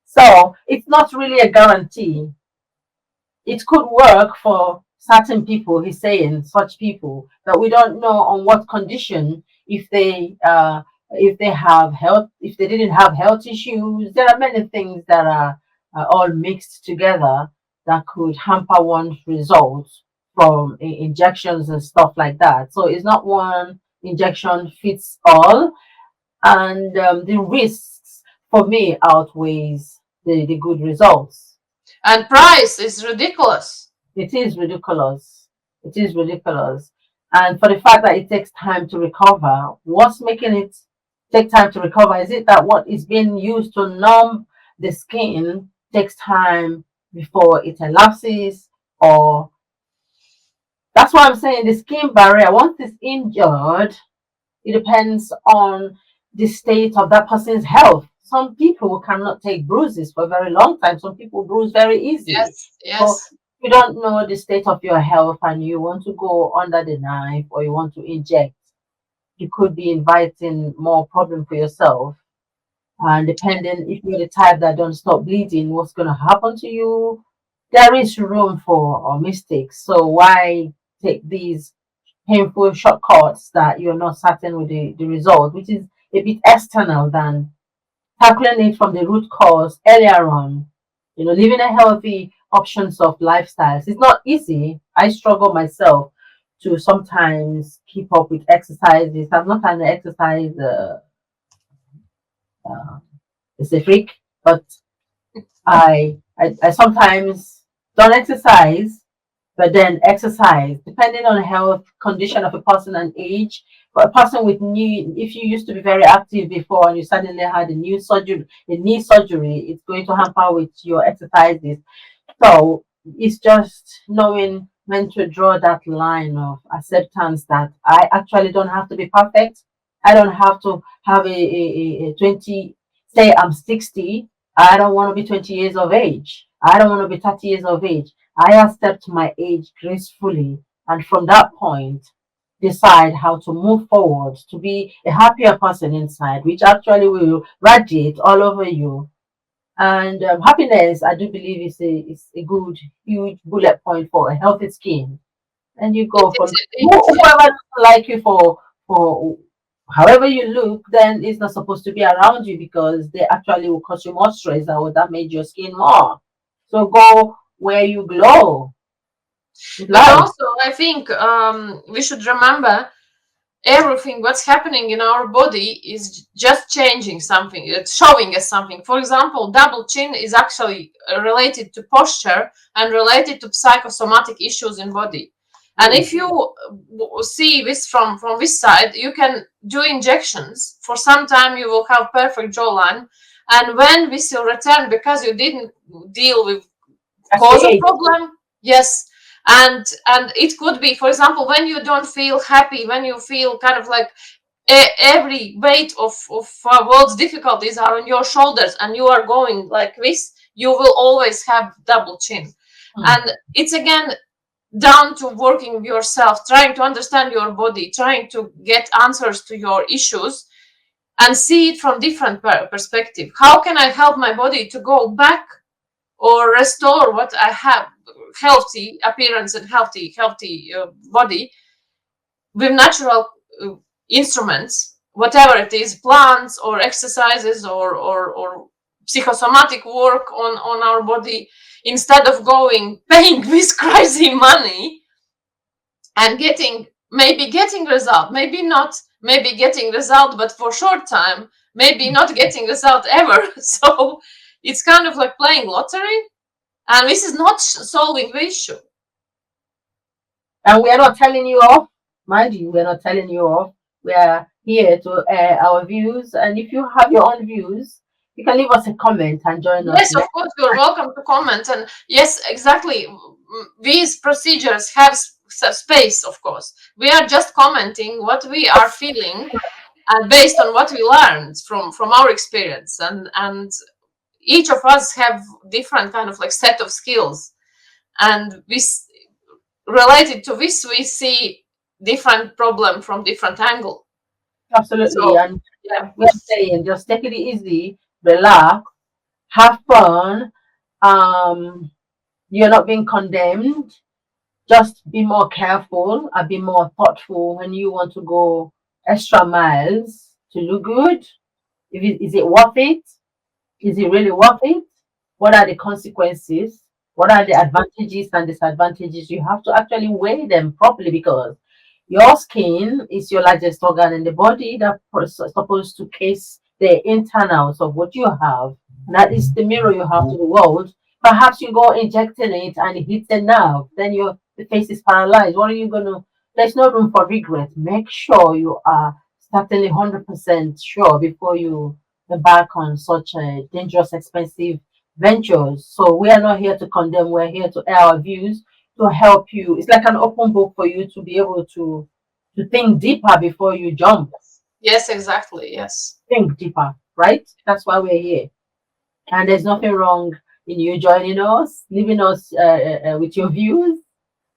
So it's not really a guarantee. It could work for certain people. He's saying such people that we don't know on what condition, if they have health, if they didn't have health issues. There are many things that are all mixed together that could hamper one's results from injections and stuff like that. So it's not one injection fits all, and the risks for me outweighs the good results.
And price is ridiculous.
It is ridiculous. It is ridiculous. And for the fact that it takes time to recover, what's making it take time to recover? Is it that what is being used to numb the skin takes time before it elapses? Or that's why I'm saying the skin barrier, once it's injured, it depends on the state of that person's health. Some people cannot take bruises for a very long time. Some people bruise very easily.
Yes.
So you don't know the state of your health and you want to go under the knife or you want to inject, you could be inviting more problem for yourself. And depending if you're the type that don't stop bleeding, what's going to happen to you? There is room for mistakes. So why take these painful shortcuts that you're not certain with the result, which is a bit external than tackling it from the root cause earlier on. Living a healthy options of lifestyles. It's not easy. I struggle myself to sometimes keep up with exercises. I'm not an exercise uh, specific, but I sometimes don't exercise, but then exercise depending on health condition of a person and age. For a person with if you used to be very active before and you suddenly had a knee surgery, it's going to hamper with your exercises. So it's just knowing when to draw that line of acceptance that I actually don't have to be perfect. I don't have to have a 20, say I'm 60. I don't want to be 20 years of age. I don't want to be 30 years of age. I accept my age gracefully. And from that point, decide how to move forward to be a happier person inside, which actually will radiate all over you. And happiness, I do believe, is a good, huge bullet point for a healthy skin. And you go from whoever doesn't like you for however you look, then it's not supposed to be around you because they actually will cause you more stress that will damage your skin more. So go where you glow. It's
But
life.
also, I think we should remember everything what's happening in our body is just changing something. It's showing us something. For example, double chin is actually related to posture and related to psychosomatic issues in body. And if you see this from this side, you can do injections. For some time, you will have perfect jawline. And when this will return, because you didn't deal with cause of problem, yes, and it could be, for example, when you don't feel happy, when you feel kind of like every weight of world's difficulties are on your shoulders and you are going like this, you will always have double chin. And it's again down to working with yourself, trying to understand your body, trying to get answers to your issues and see it from different perspective. How can I help my body to go back or restore what I have, healthy appearance and healthy body with natural instruments, whatever it is, plants or exercises or psychosomatic work on our body, instead of paying this crazy money and maybe getting result, maybe not, maybe getting result, but for short time, maybe not getting result ever. So it's kind of like playing lottery. And this is not solving the issue.
And we are not telling you off, mind you, we're not telling you off. We are here to air our views. And if you have your own views, you can leave us a comment and join us.
Yes, of course, you're welcome to comment. And yes, exactly. These procedures have space, of course. We are just commenting what we are feeling and based on what we learned from our experience. And each of us have different kind of like set of skills. And this related to this, we see different problem from different angle.
Absolutely.
So,
And
yeah,
we're saying just take it easy, relax, have fun. You're not being condemned. Just be more careful and be more thoughtful when you want to go extra miles to look good. Is it worth it? Is it really worth it? What are the consequences? What are the advantages and disadvantages? You have to actually weigh them properly because your skin is your largest organ in the body that is supposed to case the internals of what you have. That is the mirror you have to the world. Perhaps you go injecting it and it hits a nerve, then the face is paralyzed. What are you gonna? There's no room for regret. Make sure you are certainly 100% sure before you embark on such a dangerous, expensive ventures. So we are not here to condemn. We're here to air our views to help you. It's like an open book for you to be able to think deeper before you jump.
yes, exactly, yes.
Think deeper, right? That's why we're here. And there's nothing wrong in you joining us, leaving us with your views,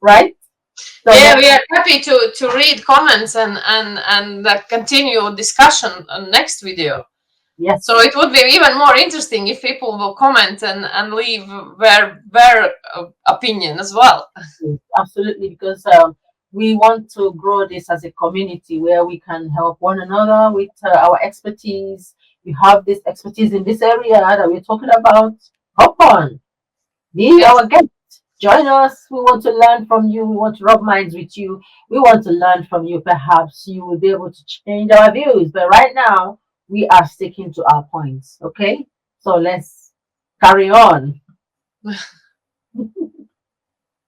right? So
Yeah, we are happy to read comments and continue discussion on next video.
yes.
So it would be even more interesting if people will comment and leave their opinion as well.
Absolutely, because we want to grow this as a community where we can help one another with our expertise. You have this expertise in this area that we're talking about. Hop on, be our guest. Join us. We want to learn from you. We want to rub minds with you. We want to learn from you. Perhaps you will be able to change our views. But right now, we are sticking to our points. Okay? So let's carry on.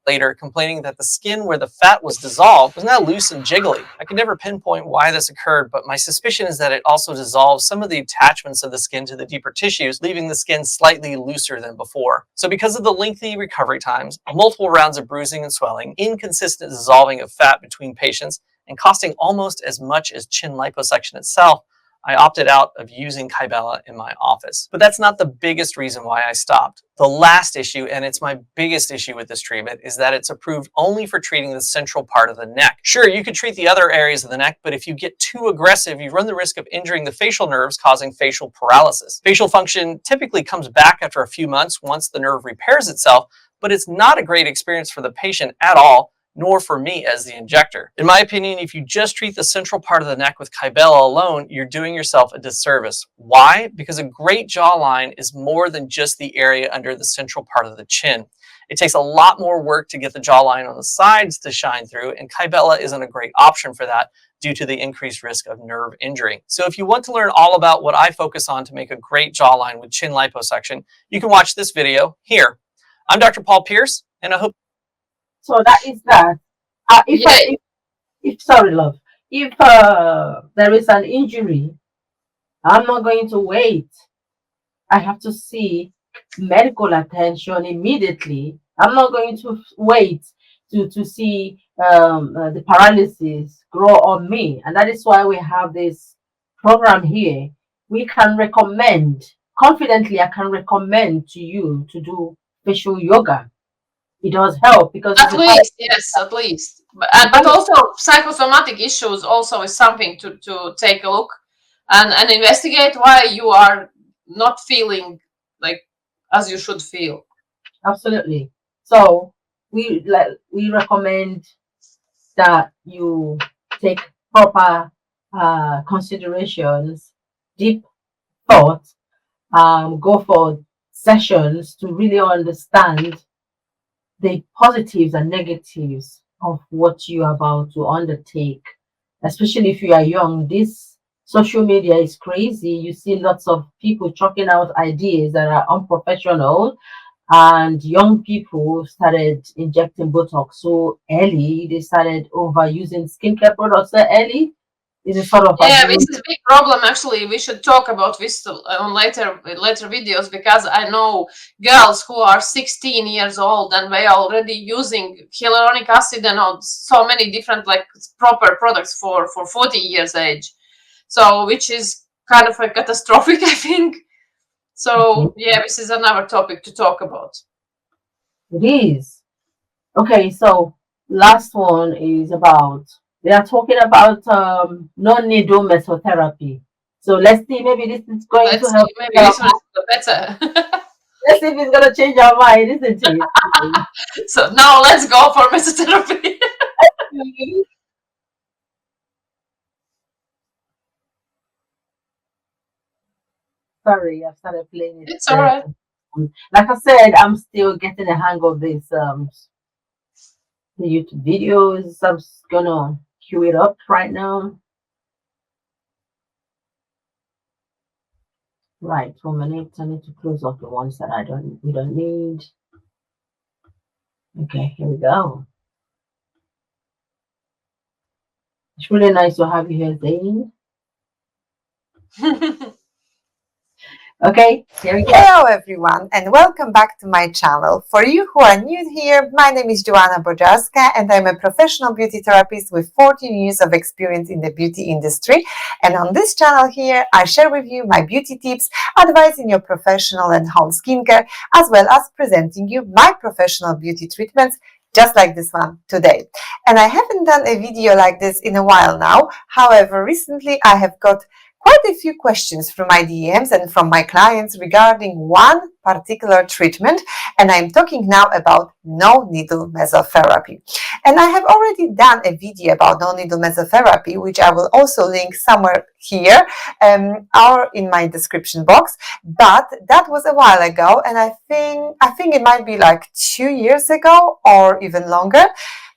Later, complaining that the skin where the fat was dissolved was now loose and jiggly. I could never pinpoint why this occurred, but my suspicion is that it also dissolves some of the attachments of the skin to the deeper tissues, leaving the skin slightly looser than before. So because of the lengthy recovery times, multiple rounds of bruising and swelling, inconsistent dissolving of fat between patients, and costing almost as much as chin liposuction itself, I opted out of using Kybella in my office. But that's not the biggest reason why I stopped. The last issue, and it's my biggest issue with this treatment, is that it's approved only for treating the central part of the neck. Sure, you could treat the other areas of the neck, but if you get too aggressive, you run the risk of injuring the facial nerves, causing facial paralysis. Facial function typically comes back after a few months once the nerve repairs itself, but it's not a great experience for the patient at all, nor for me as the injector. In my opinion, if you just treat the central part of the neck with Kybella alone, you're doing yourself a disservice. Why? Because a great jawline is more than just the area under the central part of the chin. It takes a lot more work to get the jawline on the sides to shine through, and Kybella isn't a great option for that due to the increased risk of nerve injury. So if you want to learn all about what I focus on to make a great jawline with chin liposuction, you can watch this video here. I'm Dr. Paul Pierce, and I hope.
So that is that. Sorry, love. If there is an injury, I'm not going to wait. I have to see medical attention immediately. I'm not going to wait to see the paralysis grow on me. And that is why we have this program here. We can recommend, confidently, I can recommend to you to do facial yoga. It does help because
at least, yes, at least. But also psychosomatic issues also is something to take a look and investigate why you are not feeling like as you should feel.
Absolutely. So we recommend that you take proper considerations, deep thought, go for sessions to really understand the positives and negatives of what you are about to undertake, especially if you are young. This social media is crazy. You see lots of people chucking out ideas that are unprofessional, and young people started injecting Botox so early. They started overusing skincare products so early. It's a sort of
this is a big problem. Actually, we should talk about this on later videos, because I know girls who are 16 years old and they are already using hyaluronic acid and so many different like proper products for 40 years age. So which is kind of a catastrophic, I think. So this is another topic to talk about.
It is. Okay, so last one is about, we are talking about non-needle mesotherapy. So let's see, maybe this is going to help.
Maybe this one is better.
Let's see if it's going to change our mind, isn't it?
So now let's go for mesotherapy.
Sorry, I've started playing it.
It's all right.
Like I said, I'm still getting the hang of this the YouTube videos. I'm just gonna queue it up right now. Right, 1 minute. I need to close off the ones that we don't need. Okay, here we go. It's really nice to have you here, Zane. Okay, here we go.
Hello everyone and welcome back to my channel. For you who are new here, my name is Joanna Bojarska and I'm a professional beauty therapist with 14 years of experience in the beauty industry. And on this channel here, I share with you my beauty tips, advising your professional and home skincare, as well as presenting you my professional beauty treatments, just like this one today. And I haven't done a video like this in a while now. However, recently I have got quite a few questions from my DMs and from my clients regarding one particular treatment, and I'm talking now about no-needle mesotherapy. And I have already done a video about no-needle mesotherapy, which I will also link somewhere here or in my description box, but that was a while ago, and I think it might be like 2 years ago or even longer.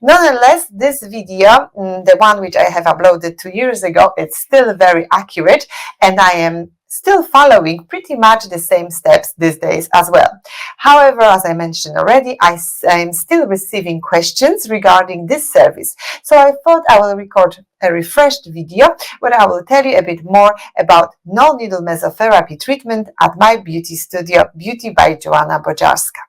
Nonetheless, this video, the one which I have uploaded 2 years ago, it's still very accurate, and I am still following pretty much the same steps these days as well. However, as I mentioned already, I am still receiving questions regarding this service. So I thought I will record a refreshed video where I will tell you a bit more about no-needle mesotherapy treatment at my beauty studio, Beauty by Joanna Bojarska.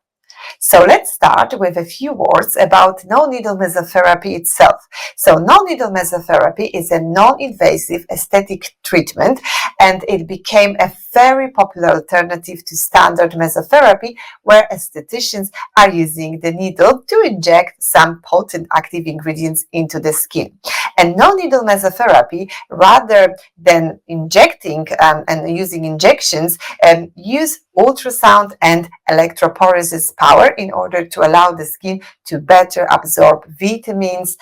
So let's start with a few words about no-needle mesotherapy itself. So no-needle mesotherapy is a non-invasive aesthetic treatment, and it became a very popular alternative to standard mesotherapy, where aestheticians are using the needle to inject some potent active ingredients into the skin. And no-needle mesotherapy, rather than injecting and using injections, use ultrasound and electrophoresis power in order to allow the skin to better absorb vitamins,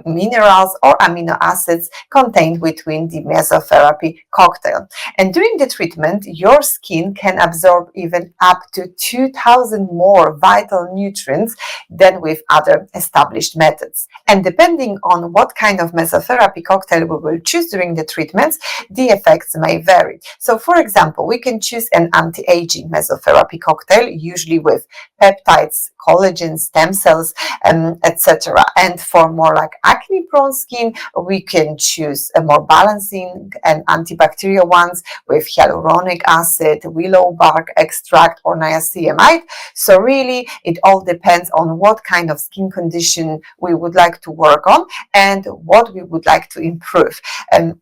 minerals, or amino acids contained within the mesotherapy cocktail. And during the treatment, your skin can absorb even up to 2,000 more vital nutrients than with other established methods. And depending on what kind of mesotherapy cocktail we will choose during the treatments, the effects may vary. So for example, we can choose an anti-aging mesotherapy cocktail, usually with peptides, collagen, stem cells, etc. And for more like acne-prone skin, we can choose a more balancing and antibacterial ones with hyaluronic acid, willow bark extract, or niacinamide. So really, it all depends on what kind of skin condition we would like to work on and what we would like to improve.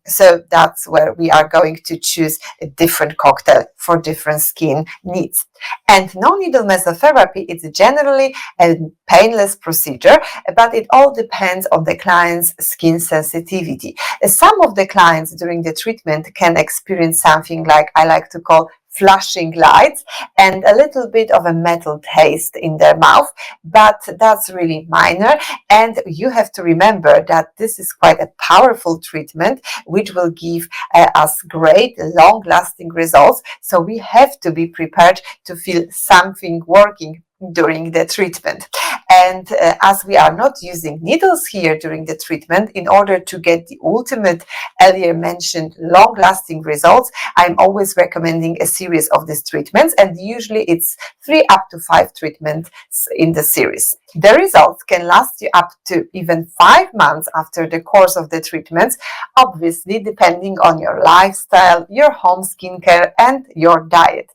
So that's where we are going to choose a different cocktail for different skin needs. And no-needle mesotherapy is generally a painless procedure, but it all depends on the client's skin sensitivity. Some of the clients during the treatment can experience something like I like to call flashing lights and a little bit of a metal taste in their mouth, but that's really minor. And you have to remember that this is quite a powerful treatment which will give us great long-lasting results. So we have to be prepared to feel something working during the treatment. And as we are not using needles here during the treatment, in order to get the ultimate earlier mentioned long-lasting results, I'm always recommending a series of these treatments, and usually it's 3 up to 5 treatments in the series. The results can last you up to even 5 months after the course of the treatments, obviously depending on your lifestyle, your home skincare, and your diet.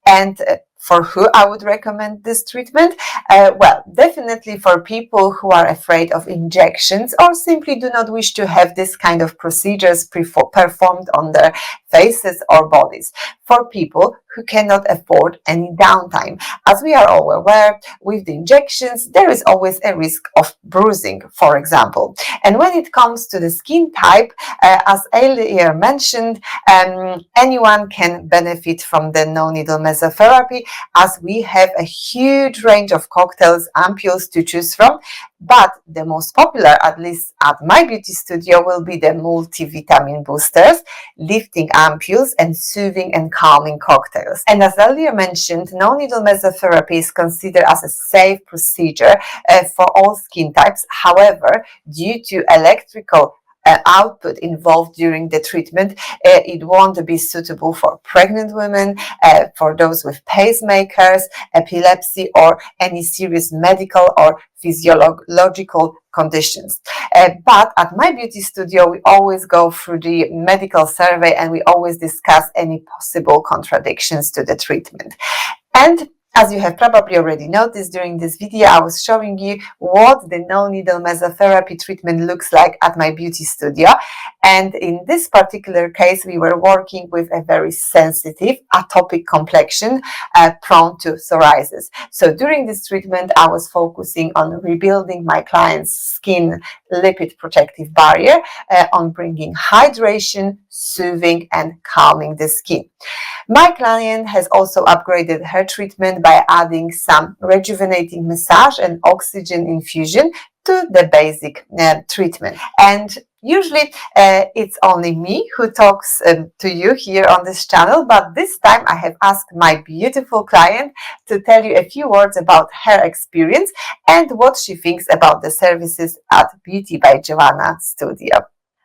And for who I would recommend this treatment? Well, definitely for people who are afraid of injections or simply do not wish to have this kind of procedures performed on their faces or bodies. For people who cannot afford any downtime. As we are all aware, with the injections, there is always a risk of bruising, for example. And when it comes to the skin type, as earlier mentioned, anyone can benefit from the no-needle mesotherapy, as we have a huge range of cocktails, ampules to choose from. But the most popular, at least at my beauty studio, will be the multivitamin boosters, lifting ampules, and soothing and calming cocktails. And as earlier mentioned, no-needle mesotherapy is considered as a safe procedure for all skin types. However, due to electrical output involved during the treatment, it won't be suitable for pregnant women, for those with pacemakers, epilepsy, or any serious medical or physiological conditions. But at my beauty studio, we always go through the medical survey and we always discuss any possible contradictions to the treatment. And as you have probably already noticed during this video, I was showing you what the no-needle mesotherapy treatment looks like at my beauty studio. And in this particular case, we were working with a very sensitive atopic complexion prone to psoriasis. So during this treatment, I was focusing on rebuilding my client's skin lipid protective barrier, on bringing hydration, soothing and calming the skin. My client has also upgraded her treatment by adding some rejuvenating massage and oxygen infusion to the basic treatment. And usually it's only me who talks to you here on this channel, but this time I have asked my beautiful client to tell you a few words about her experience and what she thinks about the services at Beauty by Joanna Studio.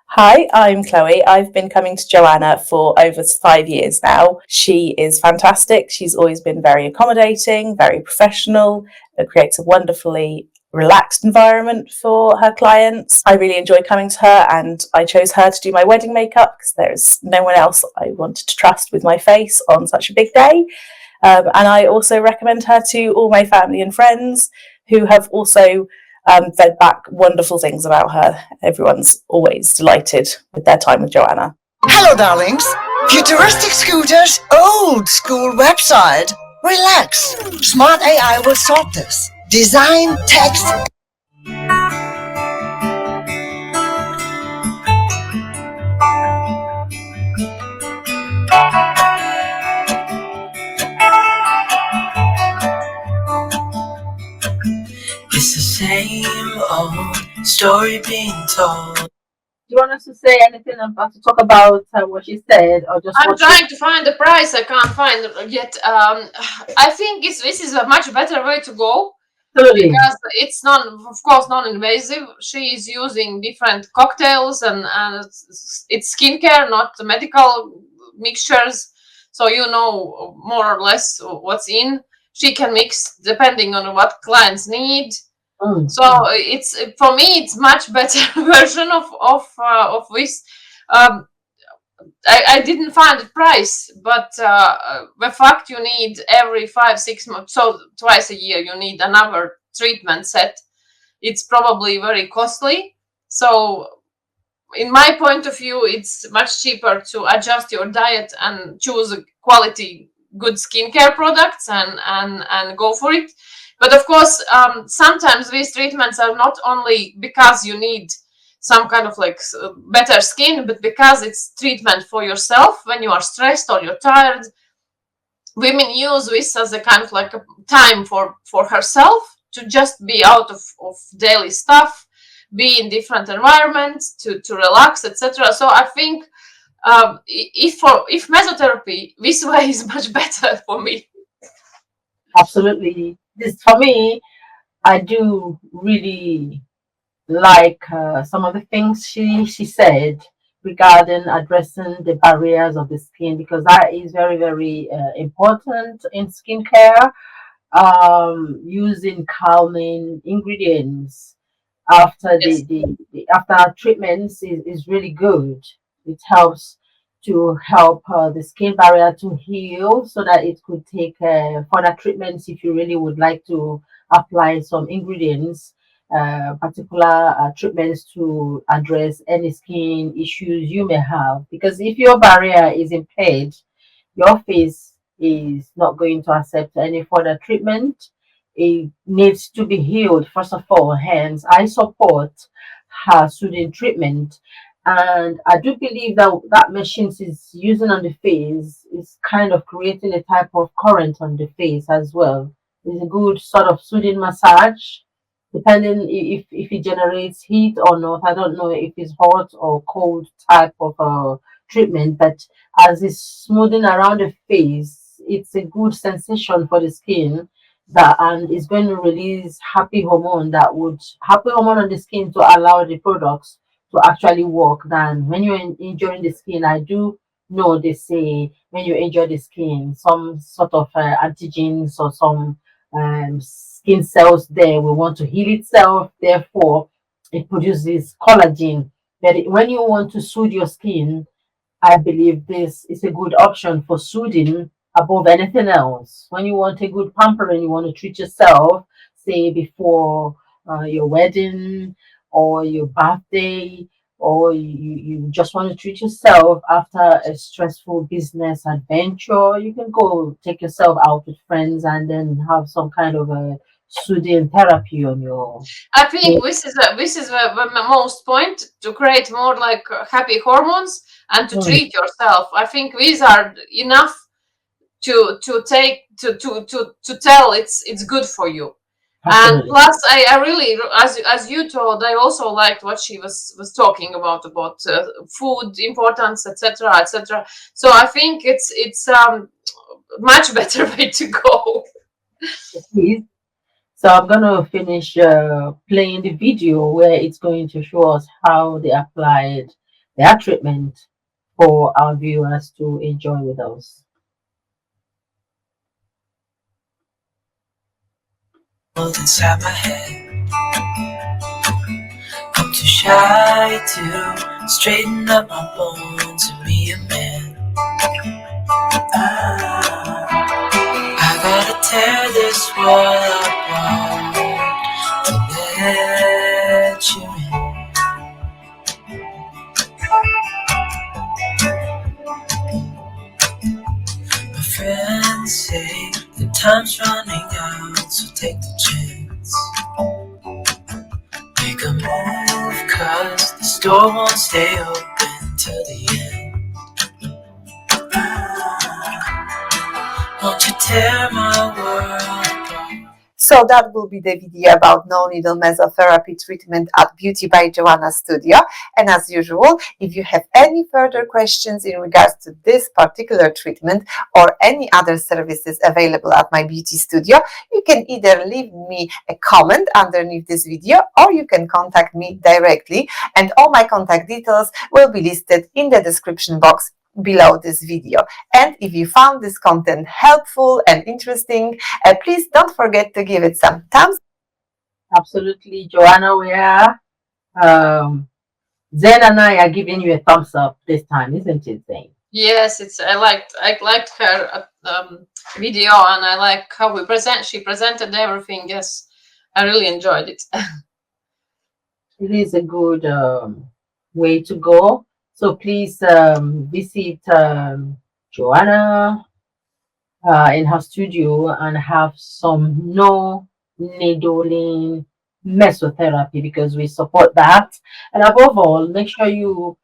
Hi, I'm Chloe. I've been coming to Joanna for over 5 years now. She is fantastic. She's always been very accommodating, very professional. It creates a wonderfully relaxed environment for her clients. I really enjoy coming to her, and I chose her to do my wedding makeup because there's no one else I wanted to trust with my face on such a big day. And I also recommend her to all my family and friends who have also fed back wonderful things about her. Everyone's always delighted with their time with Joanna.
Hello, darlings. Futuristic scooters, old school website. Relax. Smart AI will sort this. Design, text.
It's the same old story being told.
Do you want us to say anything about to talk about what she said, or just?
I'm trying to find the price. I can't find it yet. I think this is a much better way to go.
Totally.
Because it's of course non-invasive. She is using different cocktails and it's skincare, not medical mixtures. So you know more or less what's in. She can mix depending on what clients need. So it's, for me, it's much better version of this. I didn't find the price, but the fact you need every 5-6 months, so twice a year, you need another treatment set. It's probably very costly. So in my point of view, it's much cheaper to adjust your diet and choose quality, good skincare products and go for it. But of course, sometimes these treatments are not only because you need some kind of like better skin, but because it's treatment for yourself when you are stressed or you're tired. Women use this as a kind of like a time for herself to just be out of daily stuff, be in different environments, to relax, etc. So I think if mesotherapy, this way is much better for me.
Absolutely. This, for me, I do really like some of the things she said regarding addressing the barriers of the skin, because that is very, very important in skincare. Using calming ingredients after the after treatments is really good. It helps to help the skin barrier to heal, so that it could take further treatments if you really would like to apply some ingredients, particular treatments to address any skin issues you may have. Because if your barrier is impaired, your face is not going to accept any further treatment. It needs to be healed first of all. Hence, I support her soothing treatment. And I do believe that that machine is using on the face is kind of creating a type of current on the face as well. It's a good sort of soothing massage, depending if it generates heat or not. I don't know if it's hot or cold type of treatment, but as it's smoothing around the face, it's a good sensation for the skin, that and it's going to release happy hormone on the skin to allow the products to actually work. Then when you're enjoying the skin, I do know they say when you enjoy the skin, some sort of antigens or some skin cells there will want to heal itself, therefore it produces collagen. But when you want to soothe your skin, I believe this is a good option for soothing above anything else. When you want a good pampering, you want to treat yourself, say before your wedding or your birthday, or you just want to treat yourself after a stressful business adventure, you can go take yourself out with friends and then have some kind of a soothing therapy on your.
I think this is the most point, to create more like happy hormones and to treat yourself. I think these are enough to take to tell it's good for you.
Absolutely.
And plus, I really, as you told, I also liked what she was talking about food importance, etc., etc. So I think it's much better way to go.
Please. So I'm gonna finish playing the video where it's going to show us how they applied their treatment for our viewers to enjoy with us.
Inside my head, I'm too shy to straighten up my bones and be a man. I gotta tear this wall apart to let you in. My friends say the time's running out, so take the chance. Make a move, cause the store won't stay open till the end. Won't you tear my world apart?
So that will be the video about no-needle mesotherapy treatment at Beauty by Joanna Studio. And as usual, if you have any further questions in regards to this particular treatment or any other services available at my beauty studio, you can either leave me a comment underneath this video or you can contact me directly. And all my contact details will be listed in the description box below this video. And if you found this content helpful and interesting, please don't forget to give it some thumbs.
Absolutely, Joanna, we are. Zen and I are giving you a thumbs up this time, isn't it, Zen?
Yes, I liked her video, and I like how she presented everything. Yes, I really enjoyed it.
It is a good way to go. So please visit Joanna in her studio and have some no needling mesotherapy, because we support that. And above all, make sure you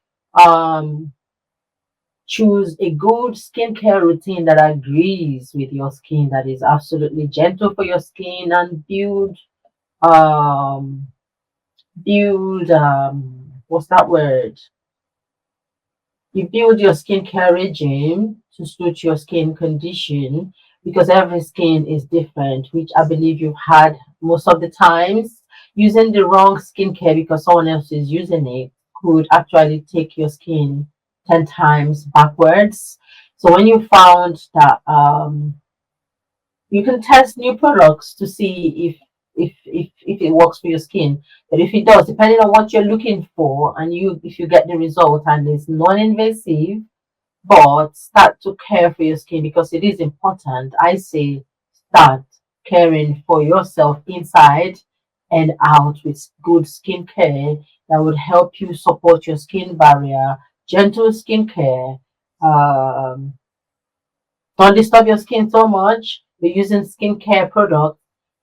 choose a good skincare routine that agrees with your skin, that is absolutely gentle for your skin, and build what's that word? You build your skincare regime to suit your skin condition, because every skin is different, which I believe you've had most of the times. Using the wrong skincare because someone else is using it could actually take your skin 10 times backwards. So when you found that you can test new products to see if it works for your skin. But if it does, depending on what you're looking for, and if you get the result and it's non-invasive, but start to care for your skin, because it is important. I say start caring for yourself inside and out with good skincare that would help you support your skin barrier, gentle skincare. Don't disturb your skin so much. You're using skincare products,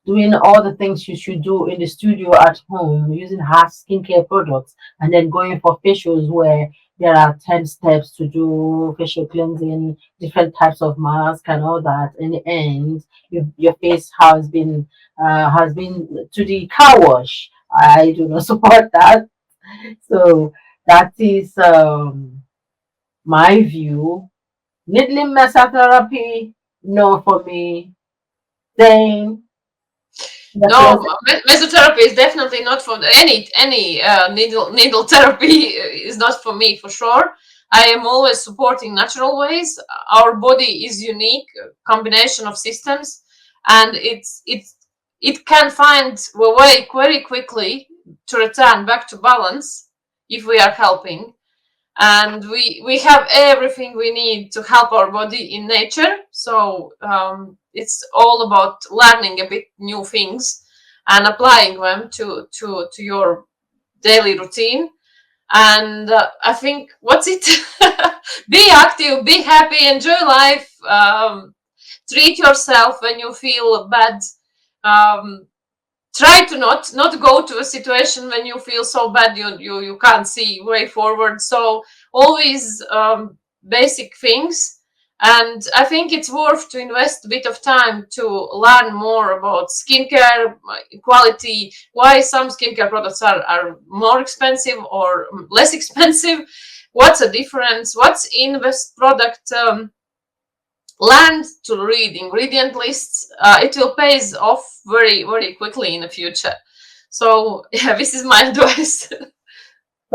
doing all the things you should do in the studio at home, using hard skincare products, and then going for facials where there are 10 steps to do facial cleansing, different types of mask and all that. In the end, your face has been to the car wash. I do not support that. So that is my view. Needling mesotherapy, no for me. Then
no, mesotherapy is definitely not for any needle therapy is not for me, for sure. I am always supporting natural ways. Our body is unique, combination of systems, and it can find a way very quickly to return back to balance if we are helping. And we have everything we need to help our body in nature. So it's all about learning a bit new things and applying them to your daily routine. And I think what's it? Be active, be happy, enjoy life. Treat yourself when you feel bad. try to not go to a situation when you feel so bad you can't see way forward. So always basic things. And I think it's worth to invest a bit of time to learn more about skincare quality, why some skincare products are more expensive or less expensive, what's the difference, what's in this product. Learn to read ingredient lists. It will pay off very, very quickly in the future. So yeah, this is my advice.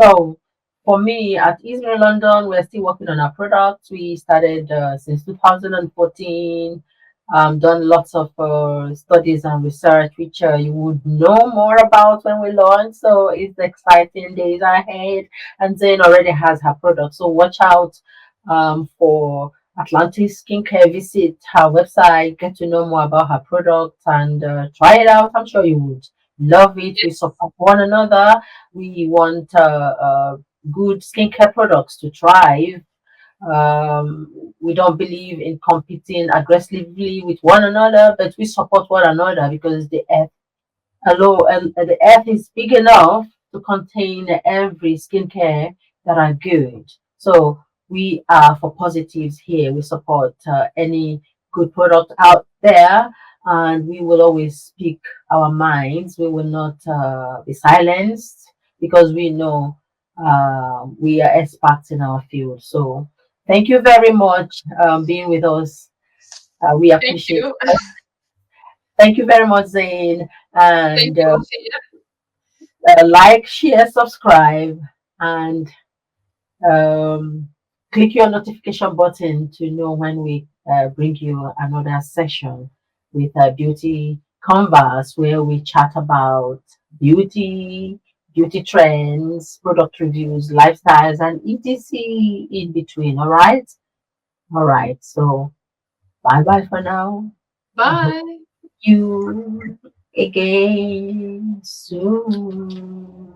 So for me at Israel London, we're still working on our products. We started since 2014. Done lots of studies and research, which you would know more about when we launch. So it's exciting days ahead. And Zane already has her product. So watch out for Atlantis Skincare. Visit her website, get to know more about her product, and try it out. I'm sure you would love it. We support one another. We want good skincare products to thrive. We don't believe in competing aggressively with one another, but we support one another because the earth, the earth is big enough to contain every skincare that are good. So we are for positives here. We support any good product out there, and we will always speak our minds. We will not be silenced because we know we are experts in our field. So thank you very much being with us. We
Thank
appreciate
you.
it. Thank you very much, Zane.
Thank
And
you.
like, share, subscribe, and um, click your notification button to know when we bring you another session with Beauty Converse, where we chat about beauty, beauty trends, product reviews, lifestyles, and etc. in between. All right. All right. So bye bye for now. I hope
Bye.
you again soon.